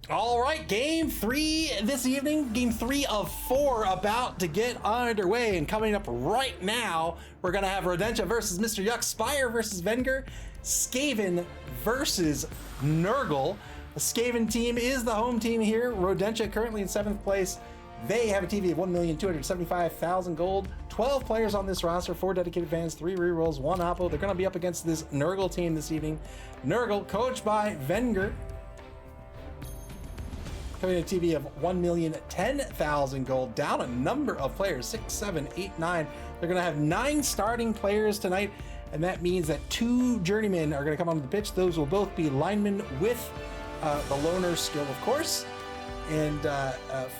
All right, game 3 this evening. Game 3 of 4 about to get underway. And coming up right now, we're going to have Rodentia versus Mr. Yuck, Spire versus Venger, Skaven versus Nurgle. The Skaven team is the home team here. Rodentia currently in 7th place. They have a TV of 1,275,000 gold. 12 players on this roster, 4 dedicated fans, 3 rerolls, 1 oppo. They're going to be up against this Nurgle team this evening. Nurgle, coached by Venger, coming in a TV of 1,010,000 gold, down a number of players, 6, 7, 8, 9. They're going to have 9 starting players tonight, and that means that 2 journeymen are going to come onto the pitch. Those will both be linemen with the loner skill, of course. And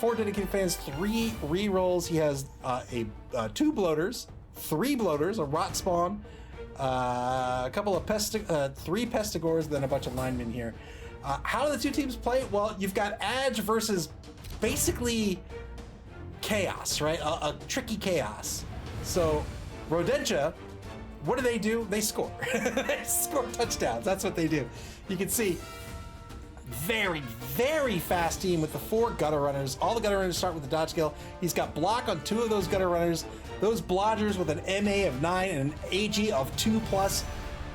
4 dedicated fans, 3 rerolls. He has 2 bloaters, 3 bloaters, a rot spawn, a couple of 3 pestigores, then a bunch of linemen here. How do the 2 teams play? Well, you've got Adge versus basically chaos, right? A tricky chaos. So Rodentia, what do? They score. They score touchdowns. That's what they do. You can see very, very fast team with the 4 gutter runners. All the gutter runners start with the dodge skill. He's got block on 2 of those gutter runners. Those blodgers with an MA of 9 and an AG of 2+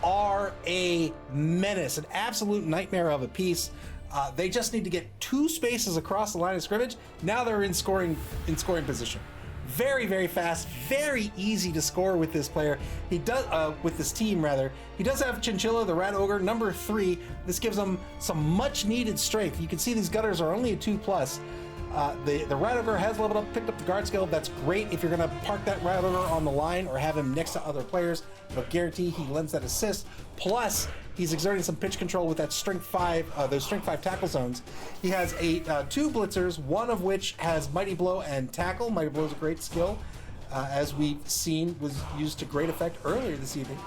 are a menace, an absolute nightmare of a piece. They just need to get 2 spaces across the line of scrimmage. Now they're in scoring position. Very, very fast, very easy to score with this player. He does with this team rather. He does have Chinchilla, the Rat Ogre, number 3. This gives him some much needed strength. You can see these gutters are only a 2+. The Rat Ogre has leveled up, picked up the guard skill. That's great if you're going to park that Rat Ogre on the line or have him next to other players. But guarantee he lends that assist. Plus, he's exerting some pitch control with that strength 5, those strength 5 tackle zones. He has 2 blitzers, one of which has Mighty Blow and Tackle. Mighty Blow is a great skill, as we've seen was used to great effect earlier this evening.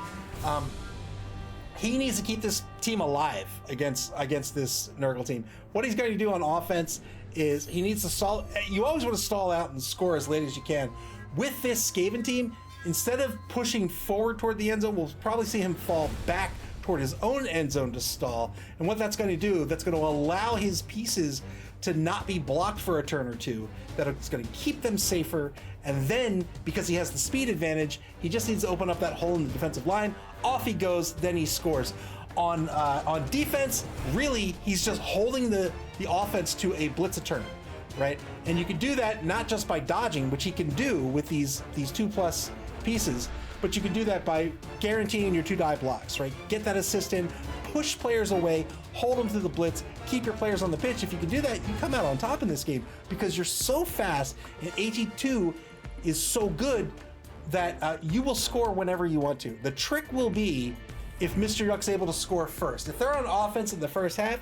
He needs to keep this team alive against this Nurgle team. What he's going to do on offense is he needs to stall. You always want to stall out and score as late as you can. With this Skaven team, instead of pushing forward toward the end zone, we'll probably see him fall back toward his own end zone to stall. And what that's going to do, that's going to allow his pieces to not be blocked for a turn or 2. That's going to keep them safer. And then, because he has the speed advantage, he just needs to open up that hole in the defensive line. Off he goes, then he scores. On defense, really, he's just holding the offense to a blitz a turn, right? And you can do that not just by dodging, which he can do with these 2+ pieces, but you can do that by guaranteeing your 2 die blocks, right? Get that assist in, push players away, hold them to the blitz, keep your players on the pitch. If you can do that, you come out on top in this game because you're so fast, and AG2 is so good that you will score whenever you want to. The trick will be if Mr. Yuck's able to score first. If they're on offense in the first half,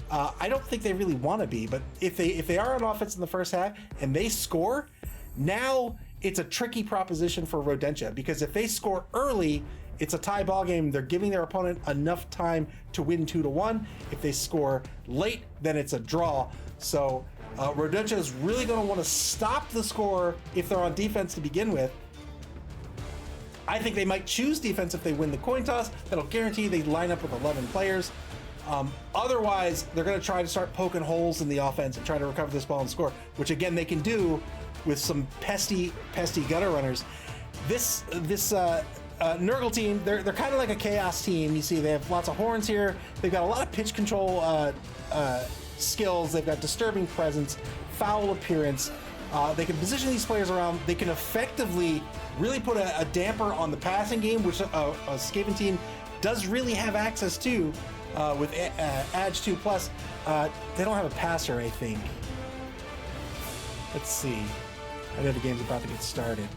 I don't think they really want to be, but if they are on offense in the first half and they score, now it's a tricky proposition for Rodentia, because if they score early, it's a tie ball game. They're giving their opponent enough time to win 2-1. If they score late, then it's a draw. So Rodentia is really going to want to stop the score if they're on defense to begin with. I think they might choose defense if they win the coin toss. That'll guarantee they line up with 11 players. Otherwise, they're going to try to start poking holes in the offense and try to recover this ball and score, which again they can do with some pesty gutter runners. This Nurgle team, they're kind of like a chaos team. You see, they have lots of horns here. They've got a lot of pitch control skills. They've got disturbing presence, foul appearance. They can position these players around. They can effectively really put a damper on the passing game, which a Skaven team does really have access to with Adge 2+. They don't have a passer, I think. Let's see. I know the game's about to get started.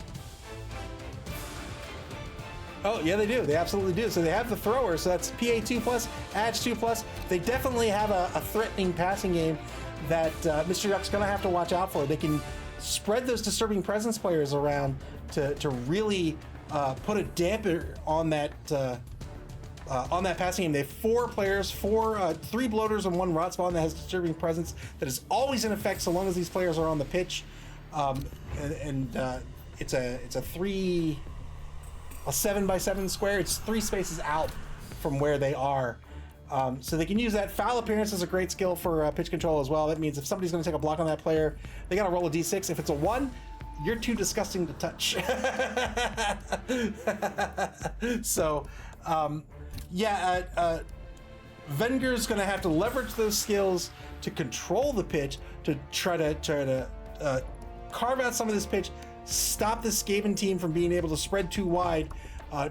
Oh, yeah, they do. They absolutely do. So they have the thrower, so that's PA 2+, Adge 2+. They definitely have a threatening passing game that Mr. Yuck's going to have to watch out for. They can spread those disturbing presence players around to really put a damper on that passing game. They have 4 players, 3 bloaters and 1 rot spawn that has disturbing presence that is always in effect so long as these players are on the pitch. It's a 7x7 square. It's 3 spaces out from where they are. So they can use that. Foul appearance is a great skill for pitch control as well. That means if somebody's going to take a block on that player, they got to roll a d6. If it's a 1, you're too disgusting to touch. So, Wenger's going to have to leverage those skills to control the pitch, to try to carve out some of this pitch, stop this Skaven team from being able to spread too wide,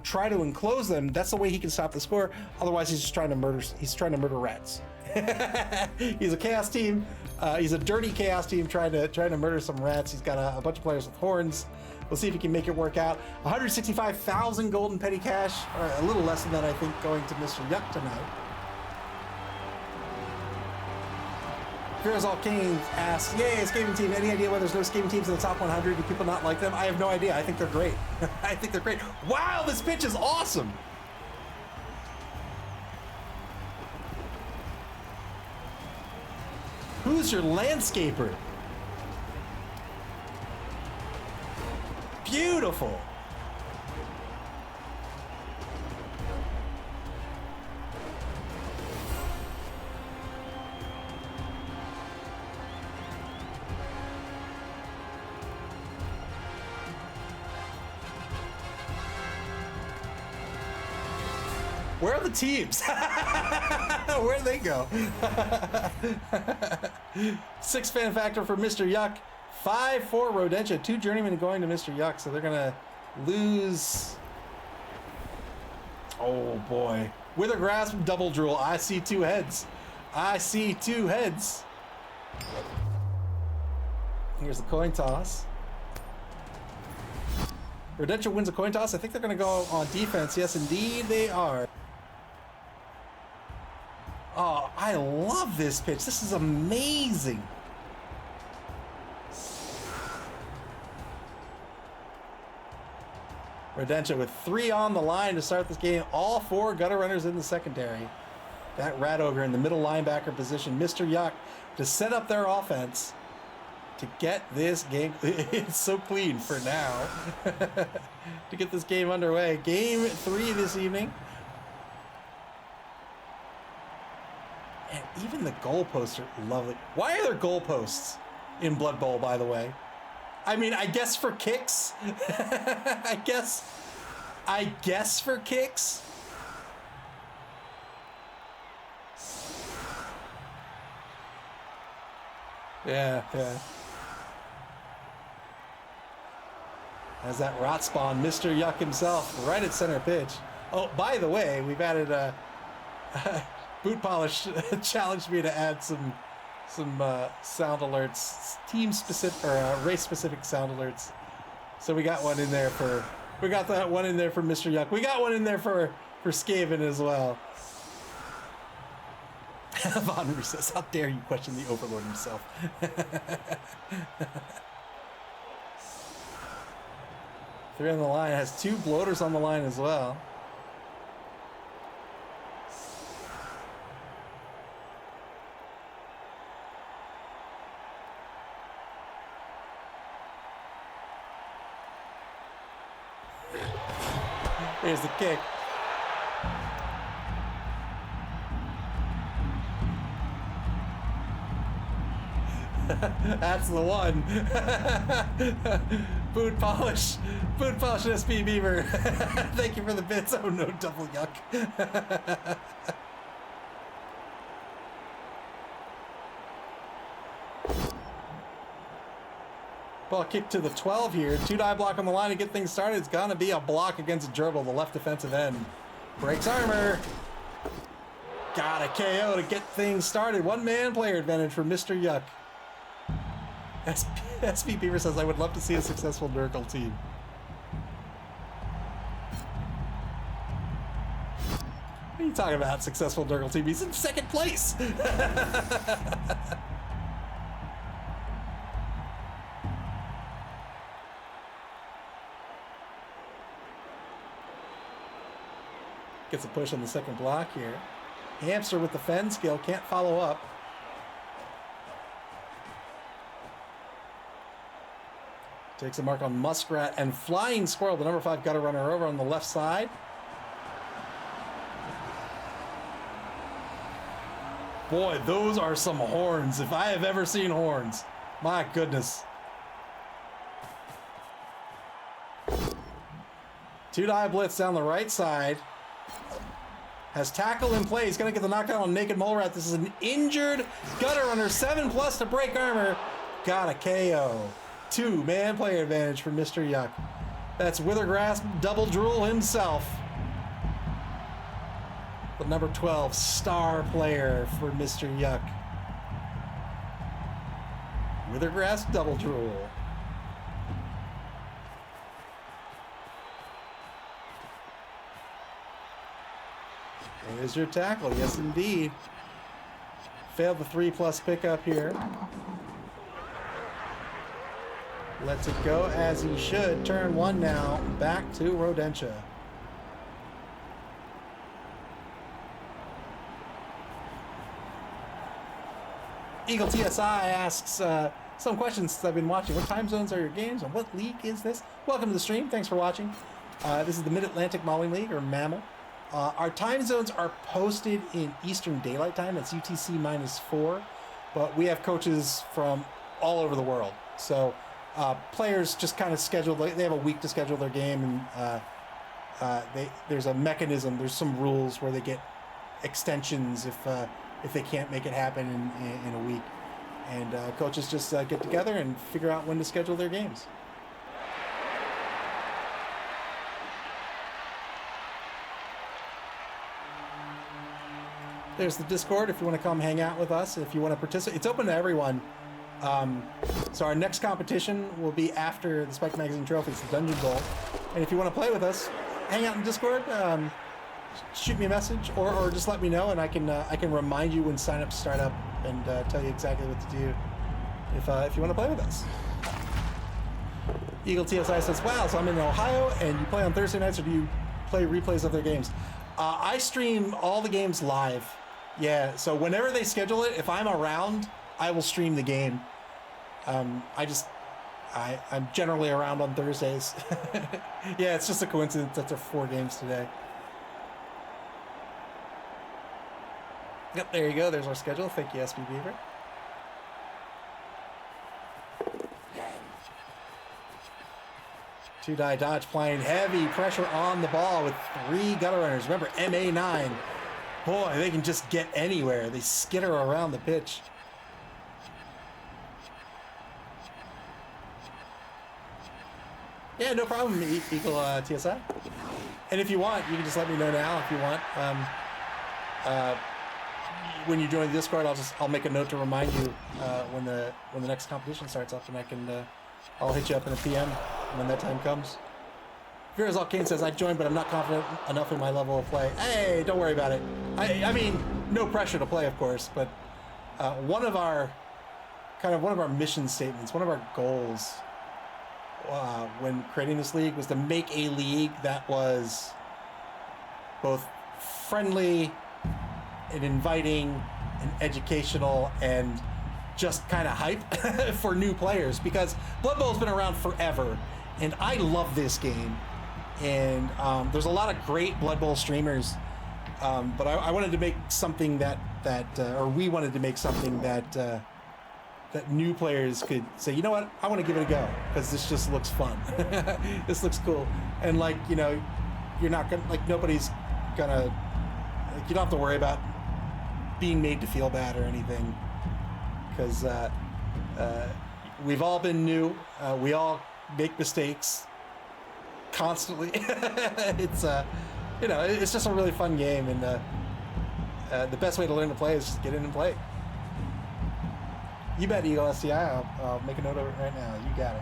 try to enclose them. That's the way he can stop the score. Otherwise, he's just trying to murder. He's trying to murder rats. He's a chaos team. He's a dirty chaos team trying to murder some rats. He's got a bunch of players with horns. We'll see if he can make it work out. 165,000 golden petty cash, or a little less than that, I think, going to Mr. Yuck tonight. Fearzal Kane asks, yay, a Skaven team. Any idea why there's no Skaven teams in the top 100? Do people not like them? I have no idea. I think they're great. I think they're great. Wow, this pitch is awesome. Who's your landscaper? Beautiful. Where are the teams? Where'd they go? 6 fan factor for Mr. Yuck. 5 for Rodentia. 2 journeymen going to Mr. Yuck, so they're gonna lose. Oh boy. Wither Grasp, double drool. I see 2 heads. I see 2 heads. Here's the coin toss. Rodentia wins a coin toss. I think they're gonna go on defense. Yes, indeed they are. Oh, I love this pitch. This is amazing. Rodentia with 3 on the line to start this game. All 4 gutter runners in the secondary. That Rat Ogre in the middle linebacker position. Mr. Yuck to set up their offense to get this game. It's so clean for now. To get this game underway. Game 3 this evening. And even the goalposts are lovely. Why are there goalposts in Blood Bowl, by the way? I mean, I guess for kicks. I guess for kicks. Yeah. As that rot spawn, Mr. Yuck himself, right at center pitch. Oh, by the way, we've added Boot Polish challenged me to add some sound alerts, team specific or race specific sound alerts. So we got one in there for Mr. Yuck. We got one in there for Skaven as well. Von Roo says, how dare you question the Overlord himself? 3 on the line, has 2 bloaters on the line as well. Here's the kick. That's the one. Boot polish SP Beaver. Thank you for the bits. Oh no, double yuck. Ball kick to the 12 here. 2-die block on the line to get things started. It's gonna be a block against Gerbil, the left defensive end. Breaks armor. Got a KO to get things started. 1-man player advantage for Mr. Yuck. SP Beaver says, I would love to see a successful Nurgle team. What are you talking about, successful Nurgle team? He's in 2nd place. Gets a push on the 2nd block here. Hamster with the fend skill, can't follow up. Takes a mark on Muskrat and Flying Squirrel, the number 5 gutter runner over on the left side. Boy, those are some horns, if I have ever seen horns. My goodness. Two-die blitz down the right side. Has tackle in play. He's going to get the knockout on Naked Mole Rat. This is an injured gutter runner. 7+ to break armor. Got a KO. 2-man player advantage for Mr. Yuck. That's Withergrass Double Drool himself. The number 12 star player for Mr. Yuck. Withergrass Double Drool. There's your tackle. Yes, indeed. Failed the 3+ pickup here. Lets it go as he should. Turn 1 now. Back to Rodentia. Eagle TSI asks some questions since I've been watching. What time zones are your games and what league is this? Welcome to the stream. Thanks for watching. This is the Mid-Atlantic Mauling League, or MAML. Our time zones are posted in Eastern Daylight Time. That's UTC -4. But we have coaches from all over the world. So players just kind of schedule. They have a week to schedule their game, and there's a mechanism. There's some rules where they get extensions if they can't make it happen in a week. And coaches just get together and figure out when to schedule their games. There's the Discord if you want to come hang out with us, if you want to participate. It's open to everyone. So our next competition will be after the Spike Magazine Trophies, the Dungeon Bowl. And if you want to play with us, hang out in Discord, shoot me a message, or just let me know, and I can remind you when signups start up and tell you exactly what to do if you want to play with us. Eagle TSI says, wow, so I'm in Ohio, and you play on Thursday nights, or do you play replays of their games? I stream all the games live. Yeah, so whenever they schedule it, if I'm around, I will stream the game. I'm generally around on Thursdays. Yeah, it's just a coincidence that there are 4 games today. Yep, there you go. There's our schedule. Thank you, SB Beaver. Two-die dodge, playing heavy pressure on the ball with 3 gutter runners. Remember, MA9. Boy, they can just get anywhere. They skitter around the pitch. Yeah, no problem, Eagle TSI. And if you want, you can just let me know now if you want. When you join the Discord, I'll make a note to remind you when the next competition starts up, and I'll hit you up in a PM when that time comes. Vera's Alcane says, I joined, but I'm not confident enough in my level of play. Hey, don't worry about it. I mean, no pressure to play, of course, but one of our mission statements, one of our goals when creating this league was to make a league that was both friendly and inviting and educational and just kind of hype for new players, because Blood Bowl's been around forever and I love this game, and there's a lot of great Blood Bowl streamers, but I wanted to make something or we wanted to make something that new players could say, you know what, I want to give it a go because this just looks fun. This looks cool, and you're not gonna, nobody's gonna, you don't have to worry about being made to feel bad or anything, because we've all been new. We all make mistakes constantly. It's it's just a really fun game, and the best way to learn to play is just get in and play. You bet, Eagle STI. I'll make a note of it right now. You got it.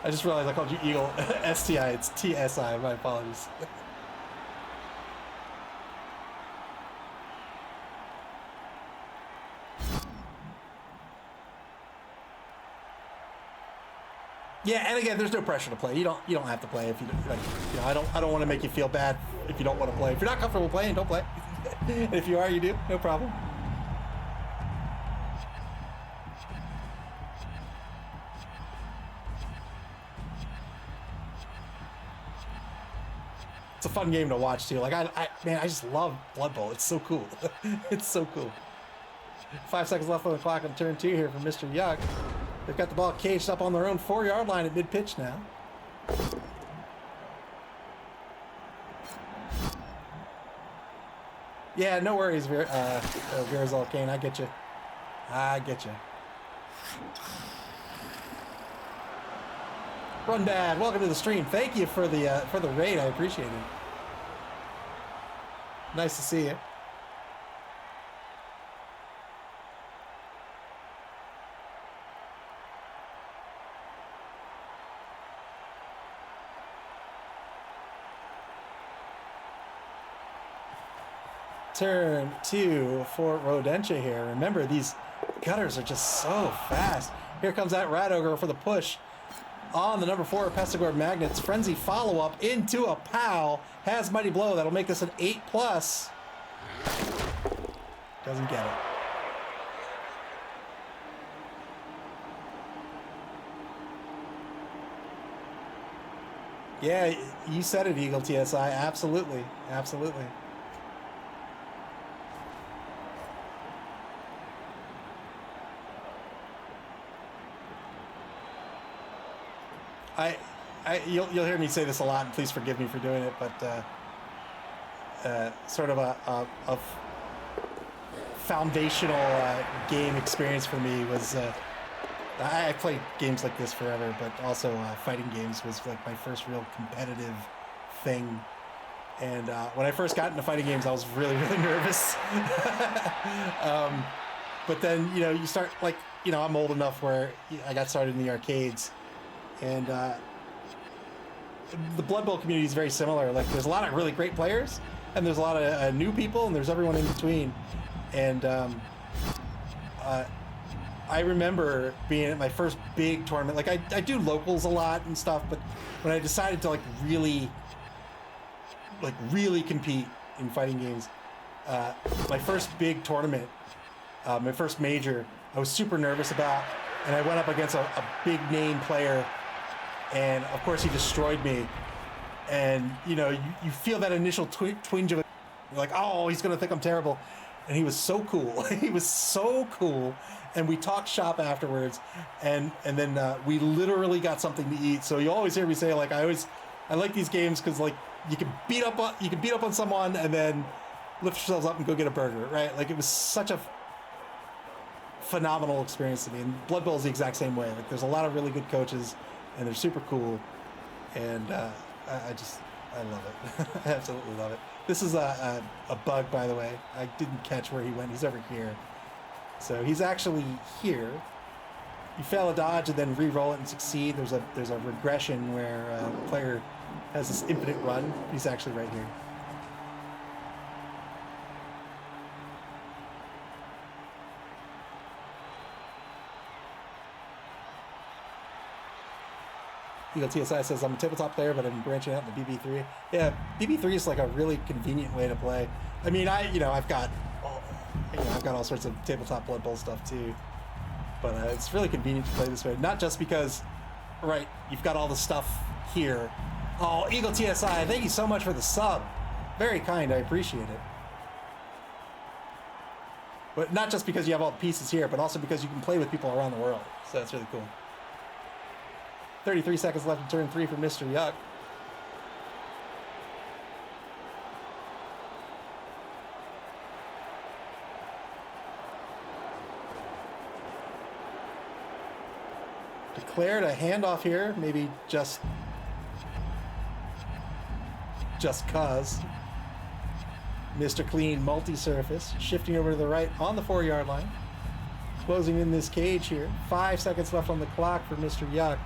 I just realized I called you Eagle STI. It's TSI. My apologies. Yeah, and again, there's no pressure to play. You don't have to play if you don't, I don't want to make you feel bad if you don't want to play. If you're not comfortable playing, don't play. If you are, you do. No problem. It's a fun game to watch too. Like man, I just love Blood Bowl. It's so cool. It's so cool. 5 seconds left on the clock on turn 2 here for Mr. Yuck. They've got the ball caged up on their own 4-yard line at mid-pitch now. Yeah, no worries, Virazol Kane. I get you. I get you. Run Dad, welcome to the stream. Thank you for the raid. I appreciate it. Nice to see you. Turn 2 for Rodentia here. Remember, these gutters are just so fast. Here comes that Rat Ogre for the push on the number 4 Pestigore Magnets. Frenzy follow-up into a POW. Has Mighty Blow. That'll make this an 8+. Doesn't get it. Yeah, you said it, Eagle TSI. Absolutely. Absolutely. You'll hear me say this a lot, and please forgive me for doing it, but sort of a foundational game experience for me was I played games like this forever, but also fighting games was like my first real competitive thing. And when I first got into fighting games, I was really, really nervous. But then, you start, like, I'm old enough where I got started in the arcades. And the Blood Bowl community is very similar. Like, there's a lot of really great players, and there's a lot of new people, and there's everyone in between. And I remember being at my first big tournament. Like, I do locals a lot and stuff, but when I decided to, really compete in fighting games, my first big tournament, my first major, I was super nervous about, and I went up against a big name player. And of course he destroyed me, and you feel that initial twinge of it. You're like, oh, he's gonna think I'm terrible, and he was so cool. He was so cool, and we talked shop afterwards, and then we literally got something to eat. So you always hear me say, like, I like these games because, like, you can beat up on someone and then lift yourselves up and go get a burger, right? Like, it was such a phenomenal experience to me, and Blood Bowl is the exact same way. Like, there's a lot of really good coaches, and they're super cool, and I love it. I absolutely love it. This is a bug, by the way. I didn't catch where he went. He's over here. So he's actually here. You fail a dodge and then re-roll it and succeed. There's a regression where the player has this infinite run. He's actually right here. Eagle TSI says, I'm a tabletop player, but I'm branching out into BB3. Yeah, BB3 is like a really convenient way to play. I mean, I've got all sorts of tabletop Blood Bowl stuff too, but it's really convenient to play this way. Not just because, right, you've got all the stuff here. Oh, Eagle TSI, thank you so much for the sub. Very kind, I appreciate it. But not just because you have all the pieces here, but also because you can play with people around the world. So that's really cool. 33 seconds left in turn 3 for Mr. Yuck. Declared a handoff here, maybe just cuz. Mr. Clean multi-surface, shifting over to the right on the 4-yard line. Closing in this cage here. 5 seconds left on the clock for Mr. Yuck.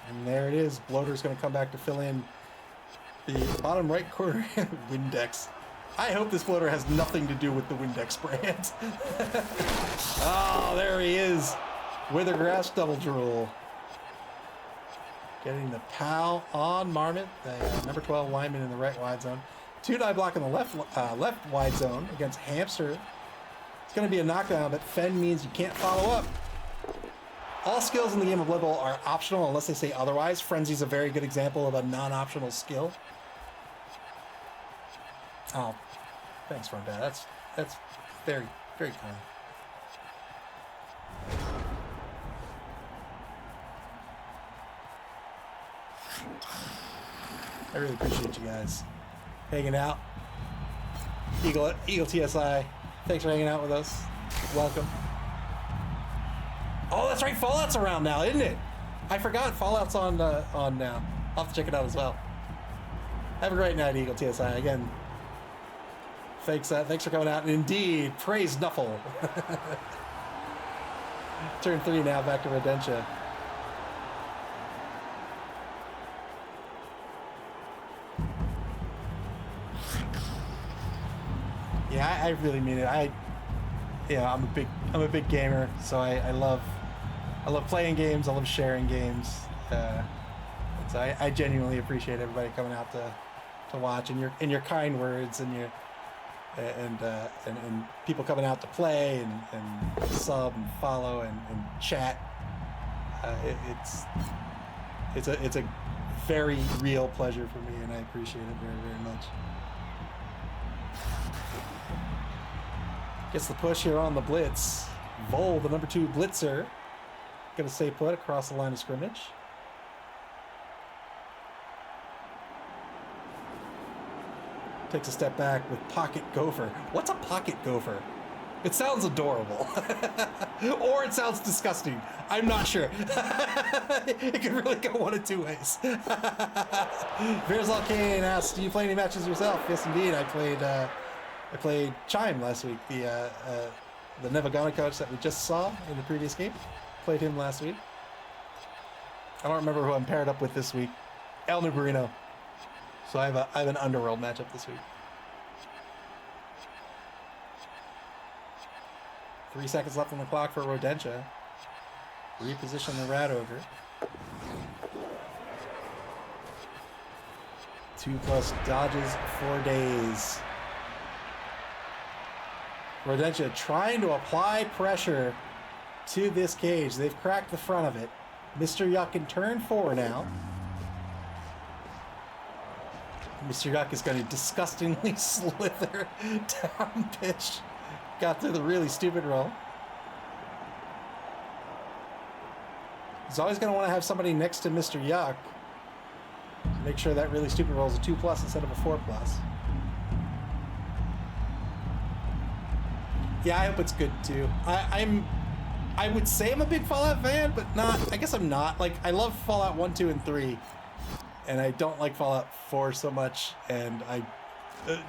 And there it is. Bloater's going to come back to fill in the bottom right corner. Windex. I hope this bloater has nothing to do with the Windex brand. Oh, there he is. Withergrass double drool. Getting the POW on Marmot, the number 12 lineman in the right wide zone. 2-die block in the left wide zone against Hamster. It's going to be a knockdown, but Fen means you can't follow up. All skills in the game of Blood Bowl are optional unless they say otherwise. Frenzy's a very good example of a non-optional skill. Oh, thanks, Front Dad. That's very, very kind. I really appreciate you guys hanging out. Eagle TSI, thanks for hanging out with us. Welcome. Oh, that's right, Fallout's around now, isn't it? I forgot Fallout's on now. I'll have to check it out as well. Have a great night, Eagle TSI. Again, thanks for coming out. And indeed, praise Nuffle. Turn 3 now, back to Rodentia. Yeah, I really mean it. I'm a big gamer, so I love playing games. I love sharing games. So I genuinely appreciate everybody coming out to watch, and your kind words and your and people coming out to play and sub and follow and chat. It's a very real pleasure for me, and I appreciate it very, very much. Gets the push here on the blitz. Vol, the number 2 blitzer, gonna stay put across the line of scrimmage. Takes a step back with pocket gopher. What's a pocket gopher? It sounds adorable. Or it sounds disgusting. I'm not sure. It could really go one of two ways. Veerzal Kane asks, do you play any matches yourself? Yes, indeed. I played Chime last week, the Nevagana coach that we just saw in the previous game. Played him last week. I don't remember who I'm paired up with this week. El Nubarino. So I have an Underworld matchup this week. 3 seconds left on the clock for Rodentia. Reposition the Rat Ogre. 2+ dodges, 4 days. Rodentia trying to apply pressure to this cage. They've cracked the front of it. Mr. Yuck in turn 4 now. Mr. Yuck is going to disgustingly slither down pitch. Got through the really stupid roll. He's always going to want to have somebody next to Mr. Yuck to make sure that really stupid roll is a 2+ instead of a 4+. Yeah, I hope it's good too. I would say I'm a big Fallout fan, but not. I guess I'm not. Like, I love Fallout 1, 2, and 3, and I don't like Fallout 4 so much. And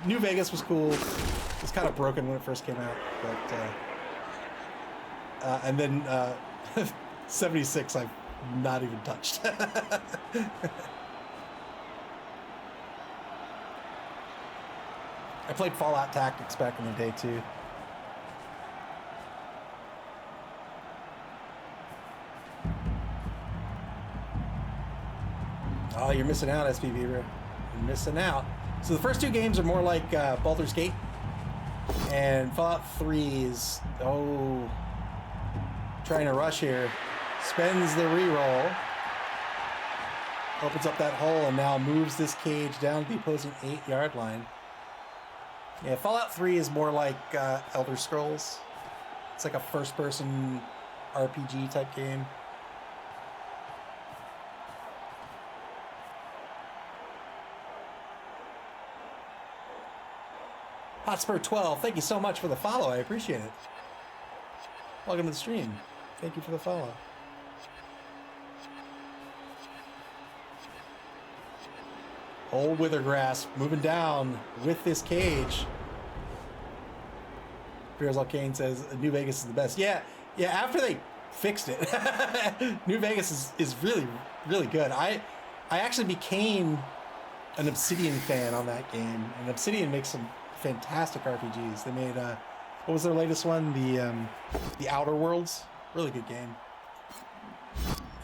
New Vegas was cool. It was kind of broken when it first came out, but and then 76 I've not even touched. I played Fallout Tactics back in the day too. Oh, you're missing out, SP Beaver. You're missing out. So the first 2 games are more like Baldur's Gate, and Fallout 3 is, trying to rush here. Spends the reroll. Opens up that hole and now moves this cage down to the opposing 8-yard line. Yeah, Fallout 3 is more like Elder Scrolls. It's like a first-person RPG type game. Hotspur 12, thank you so much for the follow. I appreciate it. Welcome to the stream. Thank you for the follow. Old Withergrass moving down with this cage. Veerzal Kane says New Vegas is the best. Yeah, after they fixed it, New Vegas is really, really good. I actually became an Obsidian fan on that game, and Obsidian makes some fantastic RPGs. They made what was their latest one? The Outer Worlds. Really good game.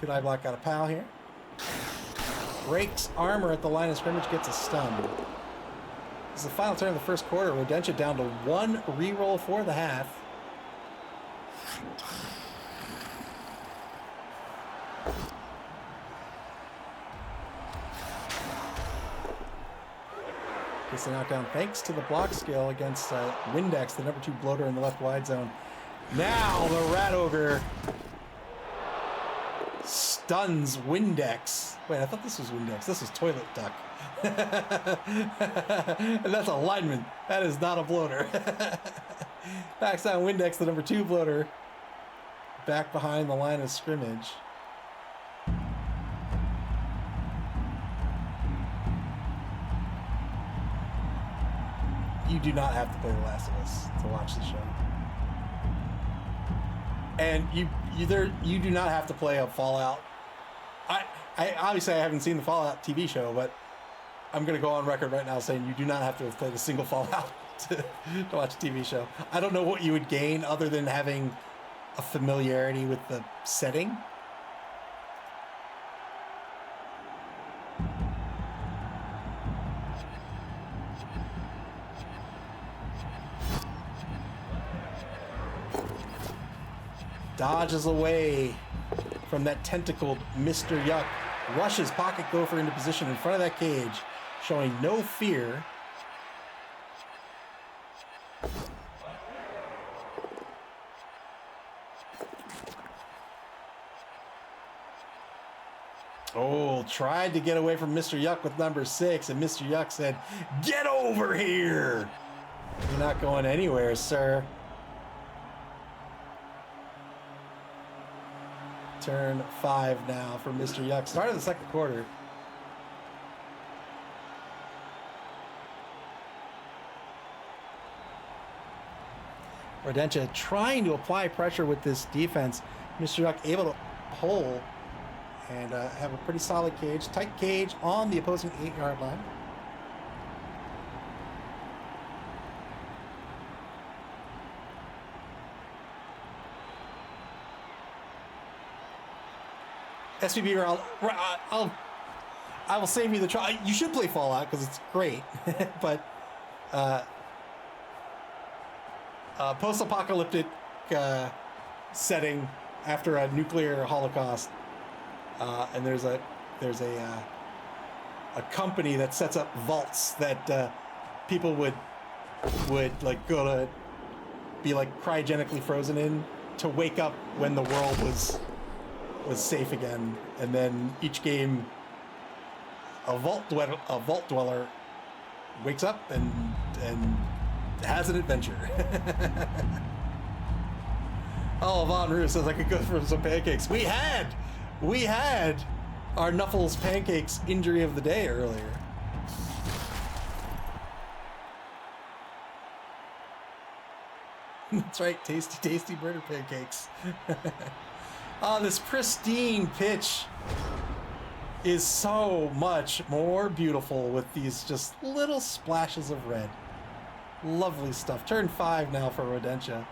Good eye block, got a pal here. Breaks armor at the line of scrimmage, gets a stun. This is the final turn of the first quarter. Rodentia down to 1 reroll for the half. Gets the knockdown thanks to the block skill against Windex, the number 2 bloater in the left wide zone. Now the Rat Ogre stuns Windex. Wait, I thought this was Windex. This is Toilet Duck. And that's a lineman. That is not a bloater. Backs down Windex, the number 2 bloater, back behind the line of scrimmage. You do not have to play The Last of Us to watch the show. And you do not have to play a Fallout. I obviously I haven't seen the Fallout TV show, but I'm going to go on record right now saying you do not have to have played a single Fallout to watch a TV show. I don't know what you would gain other than having a familiarity with the setting. Dodges away from that tentacled Mr. Yuck. Rushes Pocket Gopher into position in front of that cage, showing no fear. Oh, tried to get away from Mr. Yuck with number 6, and Mr. Yuck said, "Get over here! You're not going anywhere, sir." Turn 5 now for Mr. Yuck. Start of the second quarter. Rodentia trying to apply pressure with this defense. Mr. Yuck able to hold and have a pretty solid cage. Tight cage on the opposing 8-yard line. SPB, I will save you the try. You should play Fallout because it's great, but post-apocalyptic setting after a nuclear holocaust, and there's a company that sets up vaults that people would like go to be like cryogenically frozen in to wake up when the world was safe again, and then each game a vault dweller wakes up and has an adventure. Oh, Von Roo says I could go for some pancakes. We had our Knuffles pancakes injury of the day earlier. That's right, tasty burger pancakes. This pristine pitch is so much more beautiful with these just little splashes of red. Lovely stuff. Turn 5 now for Rodentia.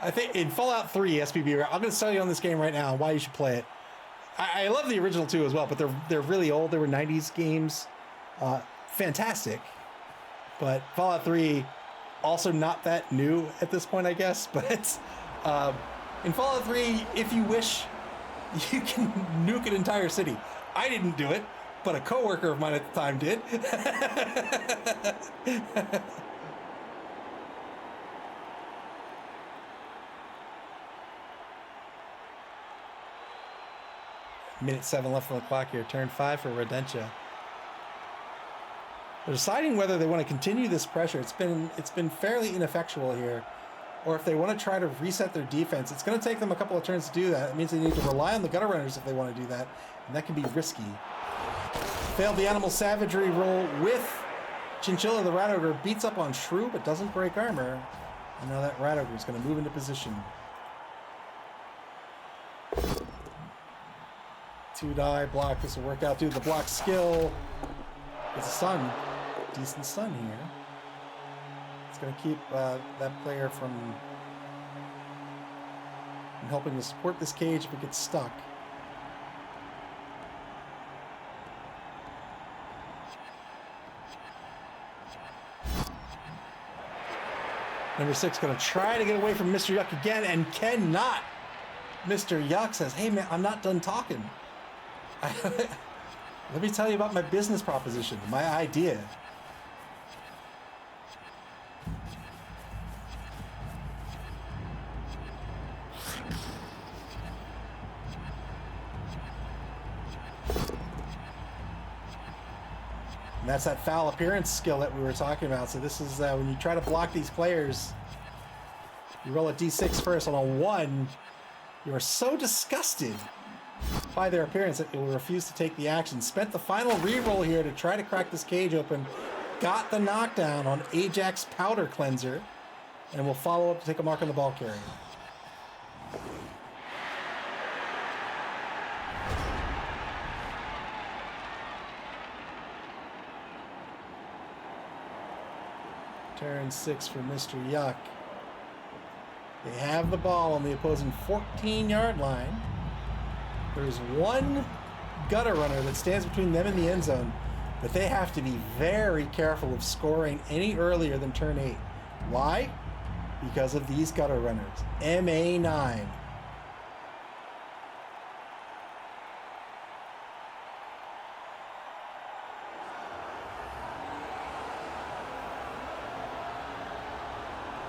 I think in Fallout 3 SPB, I'm going to tell you on this game right now why you should play it. I love the original 2 as well, but they're really old. They were 90s games. Fantastic. But Fallout 3, also not that new at this point, I guess. But in Fallout 3, if you wish, you can nuke an entire city. I didn't do it, but a coworker of mine at the time did. Minute 7 left on the clock here. Turn 5 for Rodentia. They're deciding whether they want to continue this pressure. It's been fairly ineffectual here, or if they want to try to reset their defense. It's going to take them a couple of turns to do that. It means they need to rely on the gutter runners if they want to do that, and that can be risky. Failed the animal savagery roll with Chinchilla. The Rat Ogre beats up on Shrew, but doesn't break armor. And now that Rat Ogre is going to move into position. 2-die block. This will work out, dude. The block skill. It's a stun. Decent stun here. It's going to keep that player from helping to support this cage if it gets stuck. Number 6 going to try to get away from Mr. Yuck again and cannot. Mr. Yuck says, hey man, I'm not done talking. Let me tell you about my business proposition, my idea. And that's that foul appearance skill that we were talking about. So this is when you try to block these players, you roll a d6 first. On a 1, you are so disgusted by their appearance that you will refuse to take the action. Spent the final reroll here to try to crack this cage open. Got the knockdown on Ajax Powder Cleanser. And will follow up to take a mark on the ball carrier. Turn 6 for Mr. Yuck. They have the ball on the opposing 14-yard line. There's one gutter runner that stands between them and the end zone, but they have to be very careful of scoring any earlier than turn 8. Why? Because of these gutter runners. MA9.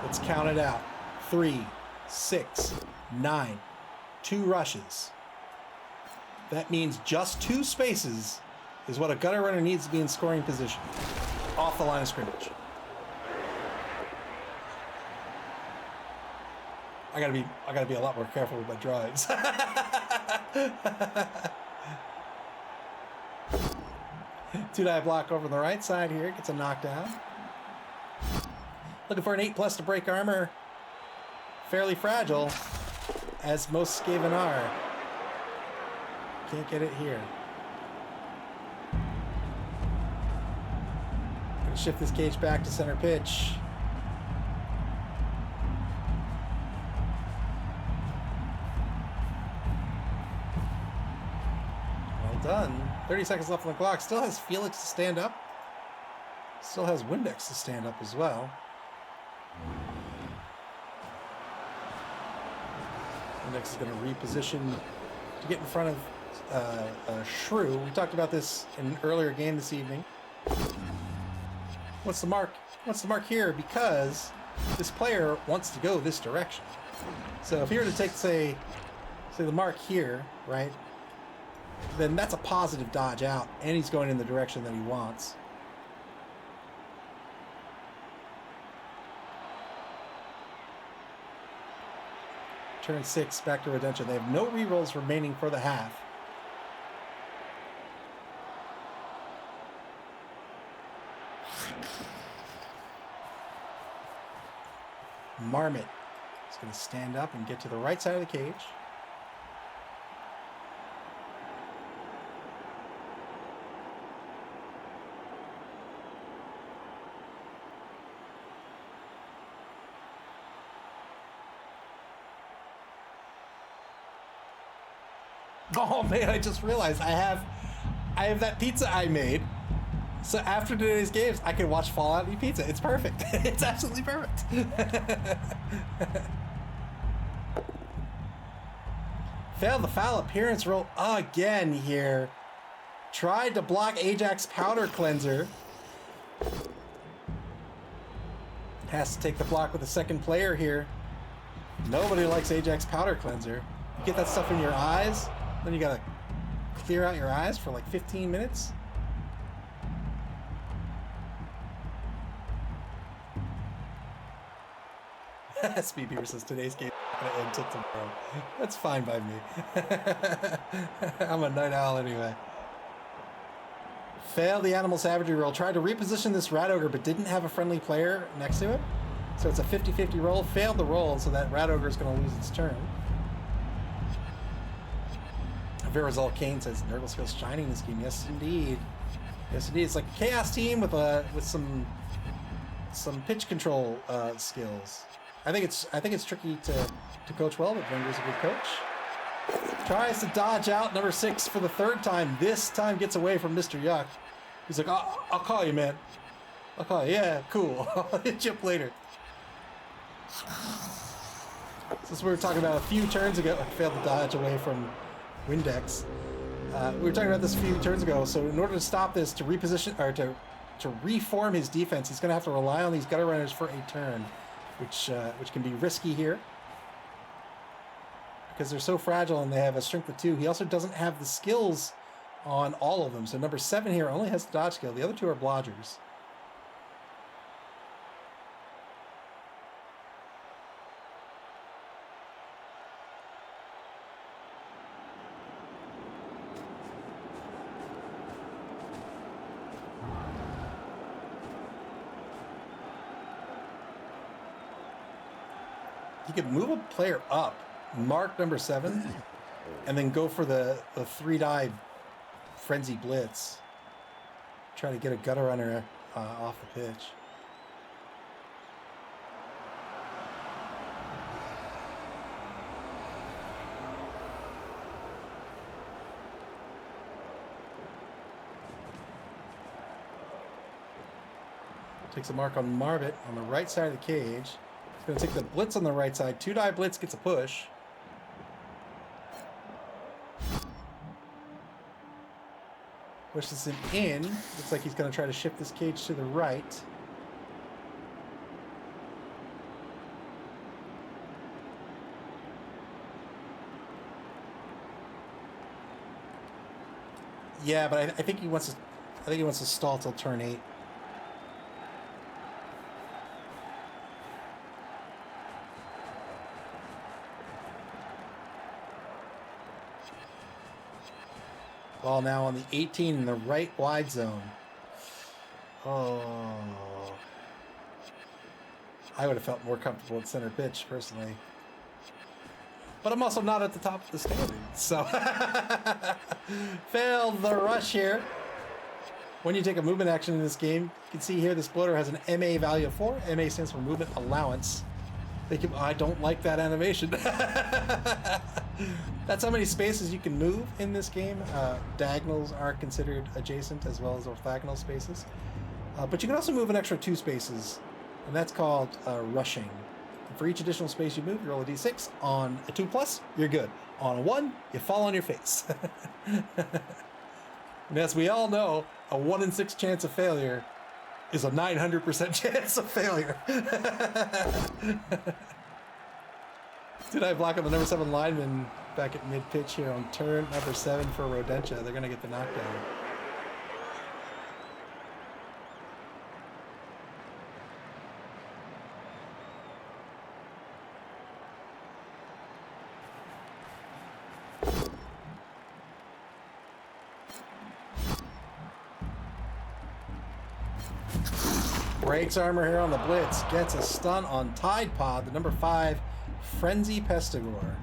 Let's count it out. 3, 6, 9. 2 rushes. That means just 2 spaces is what a gutter runner needs to be in scoring position. Off the line of scrimmage. I gotta be a lot more careful with my drawings. Two-die block over on the right side here. Gets a knockdown. Looking for an 8+ to break armor. Fairly fragile, as most Skaven are. Can't get it here. Gonna shift this cage back to center pitch. Well done. 30 seconds left on the clock. Still has Felix to stand up. Still has Windex to stand up as well. Index is going to reposition to get in front of Shrew. We talked about this in an earlier game this evening. What's the mark? What's the mark here? Because this player wants to go this direction. So if he were to take, say the mark here, right? Then that's a positive dodge out, and he's going in the direction that he wants. Turn 6 back to Rodentia. They have no rerolls remaining for the half. Marmot is going to stand up and get to the right side of the cage. Oh man, I just realized I have that pizza I made. So after today's games, I can watch Fallout and eat pizza. It's perfect. It's absolutely perfect. Failed the foul appearance roll again here. Tried to block Ajax Powder Cleanser. Has to take the block with the second player here. Nobody likes Ajax Powder Cleanser. You get that stuff in your eyes, then you gotta clear out your eyes for like 15 minutes. SB Beaver says today's game is gonna end till tomorrow. That's fine by me. I'm a night owl anyway. Failed the animal savagery roll. Tried to reposition this rat ogre, but didn't have a friendly player next to it. So it's a 50-50 roll. Failed the roll, so that rat ogre is going to lose its turn. Virazal Kane says Nurgle skills shining this game. Yes, indeed. Yes, indeed. It's like a chaos team with some pitch control skills. I think it's tricky to coach well, but Venger's a good coach. Tries to dodge out number 6 for the third time. This time gets away from Mr. Yuck. He's like, I'll call you, man. I'll call you. Yeah, cool. I'll hit you up later. Since we were talking about a few turns ago, I failed to dodge away from Windex. We were talking about this a few turns ago. So in order to stop this, to reposition or to reform his defense, he's going to have to rely on these gutter runners for a turn, which can be risky here because they're so fragile and they have a strength of 2. He also doesn't have the skills on all of them. So number 7 here only has the dodge skill. The other 2 are blodgers. He could move a player up, mark number 7, and then go for the 3-die frenzy blitz. Try to get a gutter runner off the pitch. Takes a mark on Marvit on the right side of the cage. Going to take the blitz on the right side. 2-die blitz gets a push. Pushes him in. Looks like he's going to try to shift this cage to the right. Yeah, but I think he wants to. I think he wants to stall till turn 8. Ball now on the 18 in the right wide zone. Oh. I would have felt more comfortable at center pitch, personally. But I'm also not at the top of the standings, so... Failed the rush here. When you take a movement action in this game, you can see here this bloater has an MA value of 4. MA stands for movement allowance. I don't like that animation. That's how many spaces you can move in this game. Diagonals are considered adjacent as well as orthogonal spaces. But you can also move an extra 2 spaces, and that's called rushing. And for each additional space you move, you roll a d6. On a 2+, you're good. On a 1, you fall on your face. And as we all know, a 1 in 6 chance of failure is a 900% chance of failure. Did I block on the number 7 lineman back at mid-pitch here on turn number 7 for Rodentia? They're going to get the knockdown. Breaks armor here on the blitz. Gets a stun on Tide Pod, the number 5 Frenzy Pestigore.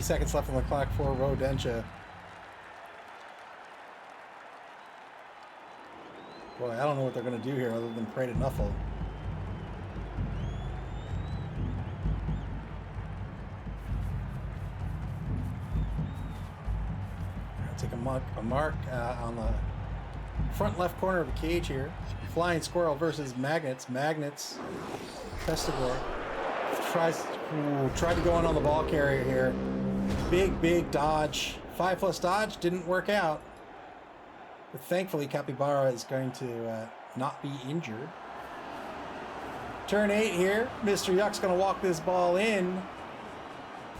Seconds left on the clock for Rodentia. Boy, I don't know what they're going to do here other than pray to Nuffle. Take a mark on the front left corner of the cage here. Flying Squirrel versus Magnets. Magnets. Pestigore tried to go on the ball carrier here. Big dodge. 5+ dodge didn't work out. But thankfully, Capybara is going to not be injured. Turn 8 here. Mr. Yuck's going to walk this ball in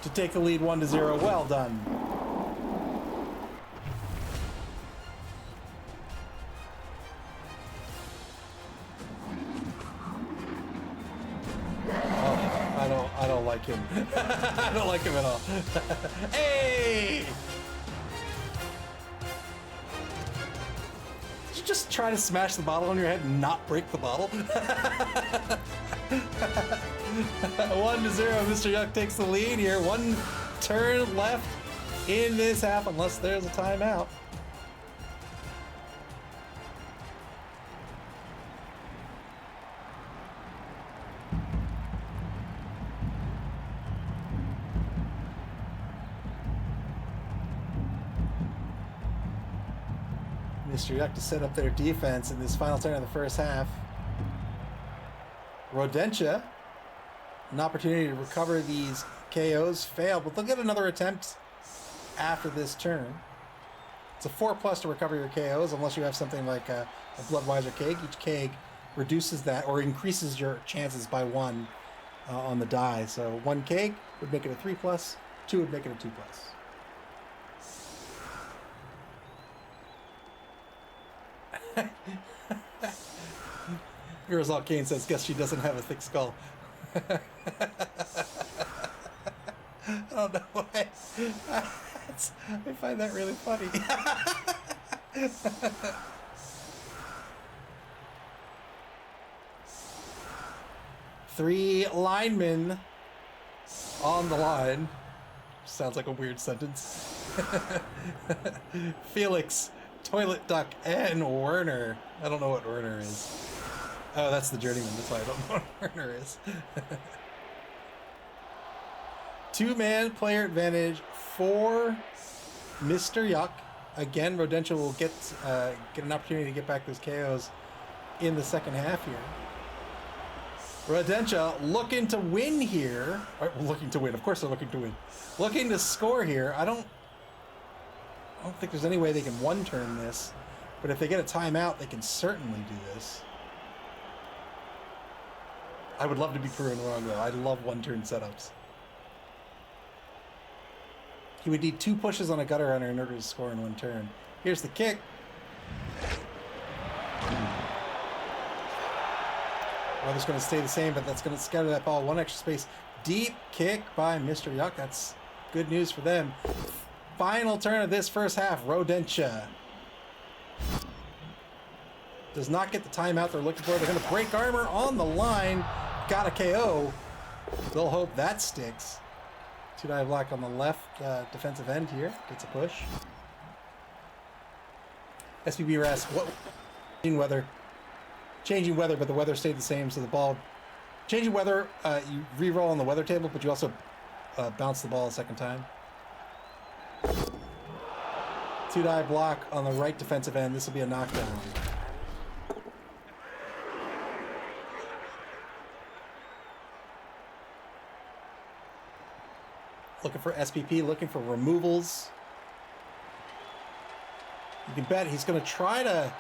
to take the lead 1-0. Well done. I don't like him. I don't like him at all. Hey! Did you just try to smash the bottle on your head and not break the bottle? 1-0. Mr. Yuck takes the lead here. 1 turn left in this half, unless there's a timeout. Mr. Yuck to set up their defense in this final turn of the first half. Rodentia, an opportunity to recover these KOs, failed, but they'll get another attempt after this turn. It's a 4+ to recover your KOs, unless you have something like a Bloodweiser keg. Each keg reduces that or increases your chances by 1 on the die. So 1 keg would make it a 3+, 2 would make it a 2+. Miroslav Kane says, guess she doesn't have a thick skull. I don't know why. I find that really funny. 3 linemen on the line. Sounds like a weird sentence. Felix, Toilet Duck, and Werner. I don't know what Werner is. Oh, that's the journeyman. That's why I don't know what Werner is. 2-man player advantage for Mr. Yuck. Again, Rodentia will get an opportunity to get back those KOs in the second half here. Rodentia looking to win here. Looking to win. Of course they're looking to win. Looking to score here. I don't think there's any way they can one-turn this. But if they get a timeout, they can certainly do this. I would love to be proven wrong, though. I love one-turn setups. He would need 2 pushes on a gutter runner in order to score in 1 turn. Here's the kick. Weather's going to stay the same, but that's going to scatter that ball 1 extra space. Deep kick by Mr. Yuck. That's good news for them. Final turn of this first half. Rodentia does not get the timeout they're looking for. They're going to break armor on the line. Got a KO. They'll hope that sticks. 2-die block on the left defensive end here. Gets a push. SPB Ras, what? Changing weather, but the weather stayed the same, so the ball... Changing weather, you re-roll on the weather table, but you also bounce the ball a second time. 2-die block on the right defensive end. This will be a knockdown. Looking for SPP, looking for removals. You can bet he's going to try to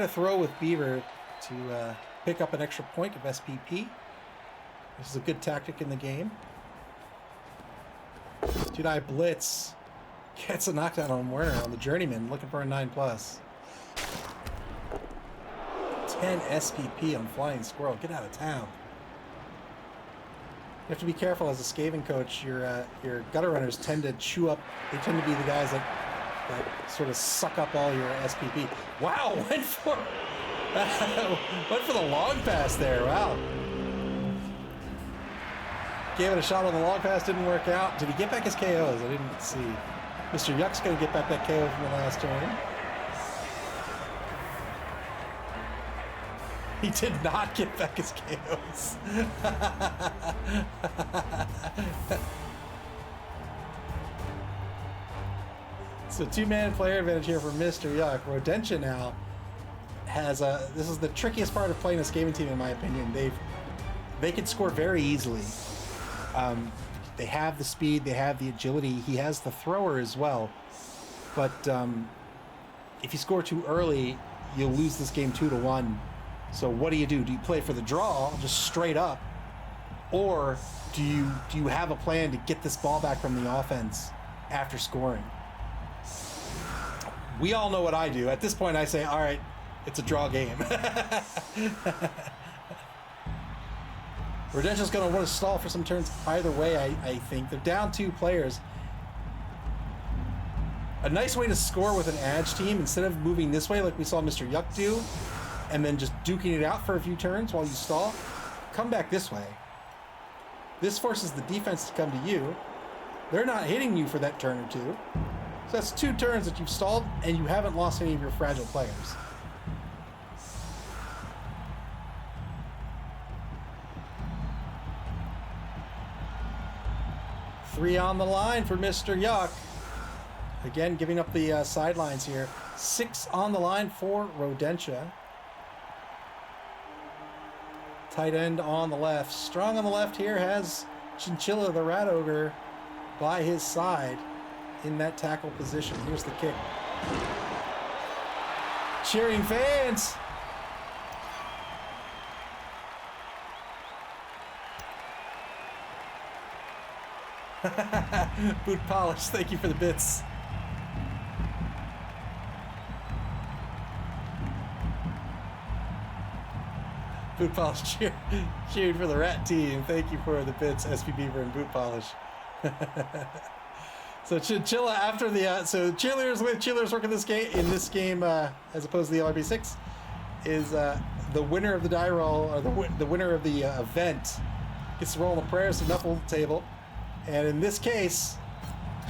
throw with Beaver to pick up an extra point of SPP. This is a good tactic in the game. 2-die blitz gets a knockdown on Werner on the journeyman, looking for a 9+. 10 SPP on Flying Squirrel. Get out of town. You have to be careful as a Skaven coach. Your gutter runners tend to chew up. They tend to be the guys that sort of suck up all your SPP. Wow, went for the long pass there. Wow. Gave it a shot on the long pass, didn't work out. Did he get back his KOs? I didn't see. Mr. Yuck's going to get back that KO from the last turn. He did not get back his KOs. So 2-man player advantage here for Mr. Yuck. Rodentia now has this is the trickiest part of playing a Skaven team, in my opinion. They can score very easily. They have the speed, they have the agility. He has the thrower as well. But if you score too early, you'll lose this game 2-1. So what do? Do you play for the draw, just straight up? Or do you have a plan to get this ball back from the offense after scoring? We all know what I do. At this point, I say, all right, it's a draw game. Rodentia's going to want to stall for some turns either way, I think. They're down 2 players. A nice way to score with an edge team, instead of moving this way like we saw Mr. Yuck do, and then just duking it out for a few turns while you stall, come back this way. This forces the defense to come to you. They're not hitting you for that turn or 2. So that's 2 turns that you've stalled, and you haven't lost any of your fragile players. Three on the line for Mr. Yuck. Again, giving up the sidelines here. 6 on the line for Rodentia. Tight end on the left. Strong on the left here has Chinchilla, the Rat Ogre, by his side in that tackle position. Here's the kick. Cheering fans. Boot polish, thank you for the bits. Boot polish cheering for the Rat team. Thank you for the bits, SP Beaver and Boot polish. So Chinchilla after the so cheerleaders with cheerleaders working this game as opposed to the LRB6 is the winner of the die roll, or the winner of the event gets to roll on the prayers to knuckle table. And in this case,